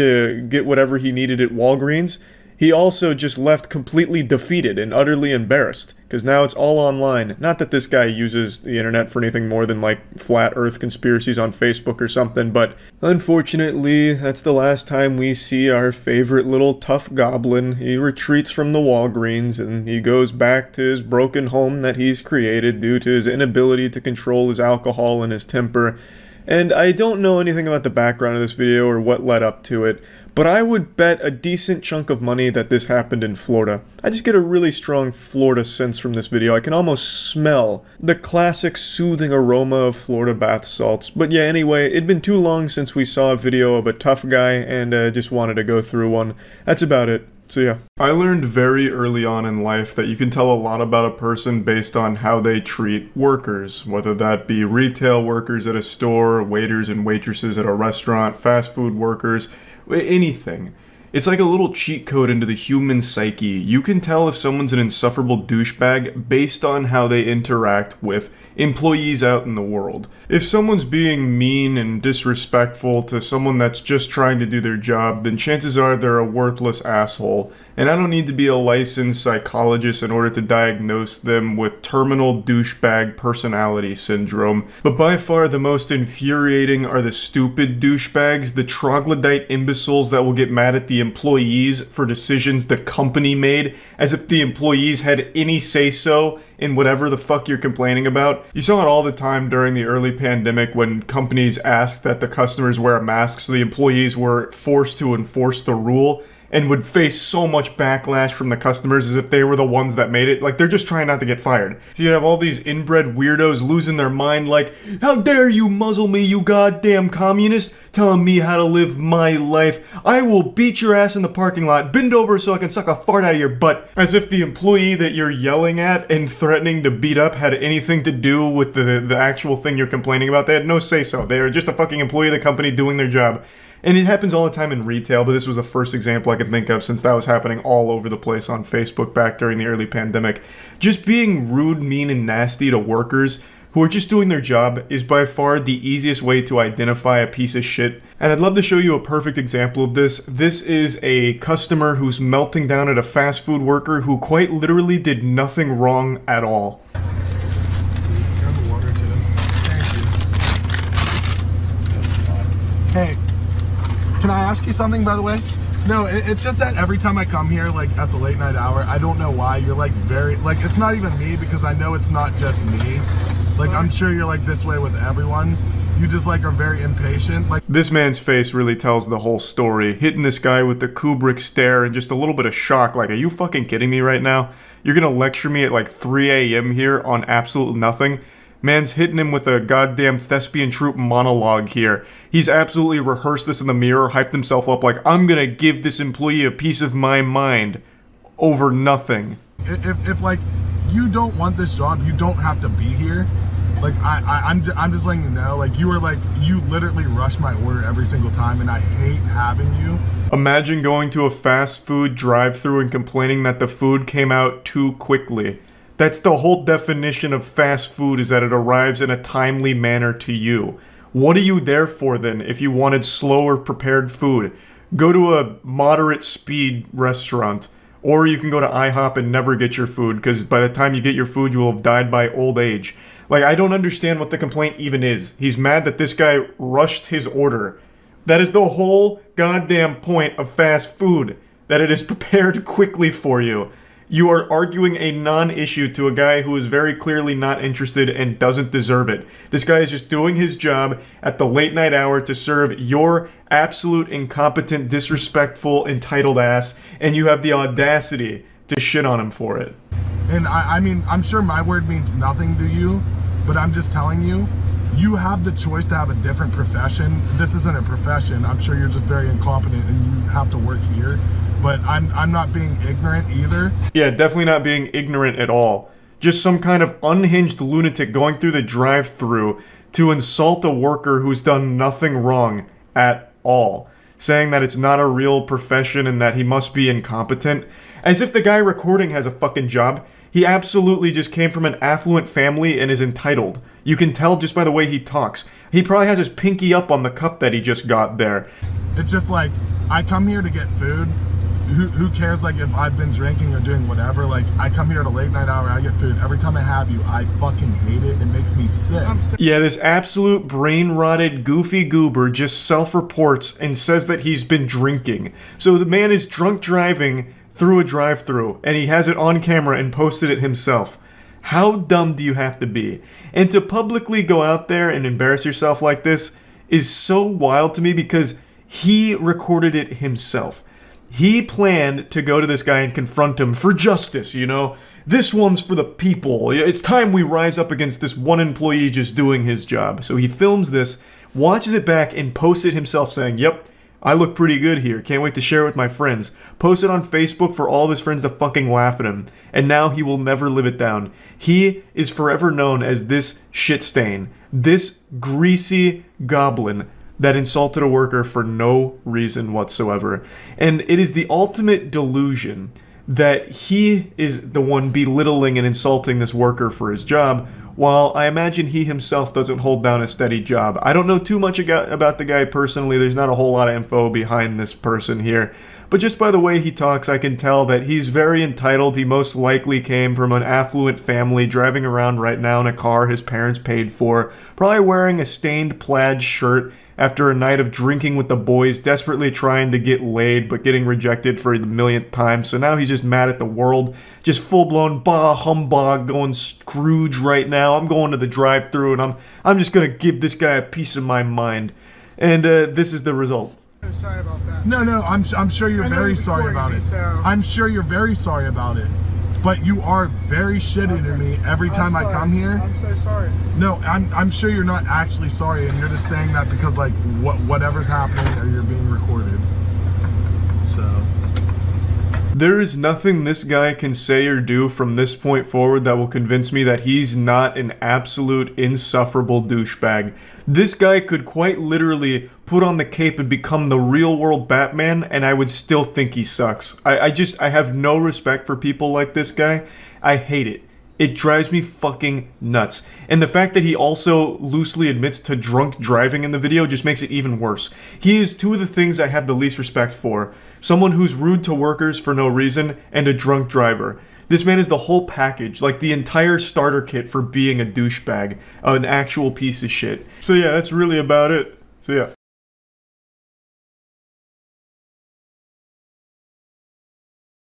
[SPEAKER 1] whatever he needed at Walgreens, he also just left completely defeated and utterly embarrassed, because now it's all online. Not that this guy uses the internet for anything more than like flat earth conspiracies on Facebook or something, but unfortunately, that's the last time we see our favorite little tough goblin. He retreats from the Walgreens and he goes back to his broken home that he's created due to his inability to control his alcohol and his temper. And I don't know anything about the background of this video or what led up to it, but I would bet a decent chunk of money that this happened in Florida. I just get a really strong Florida sense from this video. I can almost smell the classic soothing aroma of Florida bath salts. But yeah, anyway, it'd been too long since we saw a video of a tough guy, and just wanted to go through one. That's about it. So yeah. I learned very early on in life that you can tell a lot about a person based on how they treat workers, whether that be retail workers at a store, waiters and waitresses at a restaurant, fast food workers, anything. It's like a little cheat code into the human psyche. You can tell if someone's an insufferable douchebag based on how they interact with employees out in the world. If someone's being mean and disrespectful to someone that's just trying to do their job, then chances are they're a worthless asshole. And I don't need to be a licensed psychologist in order to diagnose them with terminal douchebag personality syndrome. But by far the most infuriating are the stupid douchebags, the troglodyte imbeciles that will get mad at the employees for decisions the company made, as if the employees had any say-so in whatever the fuck you're complaining about. You saw it all the time during the early pandemic when companies asked that the customers wear a mask, so the employees were forced to enforce the rule and would face so much backlash from the customers as if they were the ones that made it. Like, they're just trying not to get fired. So you have all these inbred weirdos losing their mind like, how dare you muzzle me, you goddamn communist, telling me how to live my life. I will beat your ass in the parking lot, bend over so I can suck a fart out of your butt. As if the employee that you're yelling at and threatening to beat up had anything to do with the actual thing you're complaining about. They had no say-so. They were just a fucking employee of the company doing their job. And it happens all the time in retail, but this was the first example I could think of since that was happening all over the place on Facebook back during the early pandemic. Just being rude, mean, and nasty to workers who are just doing their job is by far the easiest way to identify a piece of shit. And I'd love to show you a perfect example of this. This is a customer who's melting down at a fast food worker who quite literally did nothing wrong at all.
[SPEAKER 21] Hey, can I ask you something, by the way? No, it's just that every time I come here, like, at the late night hour, I don't know why, you're, like, very, like, it's not even me, because I know it's not just me. Like, I'm sure you're, like, this way with everyone. You just, like, are very impatient. Like,
[SPEAKER 1] this man's face really tells the whole story, hitting this guy with the Kubrick stare and just a little bit of shock, like, are you fucking kidding me right now? You're gonna lecture me at, like, 3 a.m. here on absolute nothing? Man's hitting him with a goddamn thespian troupe monologue here. He's absolutely rehearsed this in the mirror, hyped himself up like, I'm gonna give this employee a piece of my mind over nothing.
[SPEAKER 21] If like, you don't want this job, you don't have to be here. Like, I'm just letting you know, like, you literally rush my order every single time, and I hate having you.
[SPEAKER 1] Imagine going to a fast food drive-thru and complaining that the food came out too quickly. That's the whole definition of fast food, is that it arrives in a timely manner to you. What are you there for then if you wanted slower prepared food? Go to a moderate speed restaurant. Or you can go to IHOP and never get your food, because by the time you get your food you will have died by old age. Like, I don't understand what the complaint even is. He's mad that this guy rushed his order. That is the whole goddamn point of fast food. That it is prepared quickly for you. You are arguing a non-issue to a guy who is very clearly not interested and doesn't deserve it. This guy is just doing his job at the late night hour to serve your absolute incompetent, disrespectful, entitled ass, and you have the audacity to shit on him for it.
[SPEAKER 21] And I mean, I'm sure my word means nothing to you, but I'm just telling you, you have the choice to have a different profession. This isn't a profession. I'm sure you're just very incompetent and you have to work here. But I'm not being ignorant either.
[SPEAKER 1] Yeah, definitely not being ignorant at all. just some kind of unhinged lunatic going through the drive-thru to insult a worker who's done nothing wrong at all, saying that it's not a real profession and that he must be incompetent, as if the guy recording has a fucking job. He absolutely just came from an affluent family and is entitled. You can tell just by the way he talks. He probably has his pinky up on the cup that he just got there.
[SPEAKER 21] It's just like, I come here to get food. Who cares, like, if I've been drinking or doing whatever? Like, I come here at a late night hour, I get food. Every time I have you, I fucking hate it. It makes me sick.
[SPEAKER 1] Yeah, this absolute brain-rotted, goofy goober just self-reports and says that he's been drinking. So the man is drunk driving through a drive-thru, and he has it on camera and posted it himself. How dumb do you have to be? And to publicly go out there and embarrass yourself like this is so wild to me because he recorded it himself. He planned to go to this guy and confront him for justice, you know? This one's for the people. It's time we rise up against this one employee just doing his job. So he films this, watches it back, and posts it himself saying, yep, I look pretty good here. Can't wait to share it with my friends. Post it on Facebook for all of his friends to fucking laugh at him. And now he will never live it down. He is forever known as this shit stain. This greasy goblin that insulted a worker for no reason whatsoever. And it is the ultimate delusion that he is the one belittling and insulting this worker for his job, while I imagine he himself doesn't hold down a steady job. I don't know too much about the guy personally. There's not a whole lot of info behind this person here. But just by the way he talks, I can tell that he's very entitled. He most likely came from an affluent family, driving around right now in a car his parents paid for, probably wearing a stained plaid shirt after a night of drinking with the boys, desperately trying to get laid, but getting rejected for the millionth time. So now he's just mad at the world, just full-blown bah humbug, going Scrooge right now. I'm going to the drive-thru and I'm just gonna give this guy a piece of my mind. And this is the result.
[SPEAKER 21] Sorry about that. No, I'm sure you're very sorry about it. I'm sure you're very sorry about it. But you are very shitty to me every time I come here.
[SPEAKER 2] I'm so sorry.
[SPEAKER 21] No, I'm sure you're not actually sorry, and you're just saying that because, like, whatever's happening or you're being recorded. So
[SPEAKER 1] there is nothing this guy can say or do from this point forward that will convince me that he's not an absolute insufferable douchebag. This guy could quite literally put on the cape and become the real world Batman, and I would still think he sucks. I have no respect for people like this guy. I hate it. It drives me fucking nuts. And the fact that he also loosely admits to drunk driving in the video just makes it even worse. He is two of the things I have the least respect for. Someone who's rude to workers for no reason, and a drunk driver. This man is the whole package, like the entire starter kit for being a douchebag, an actual piece of shit. So yeah, that's really about it. So yeah.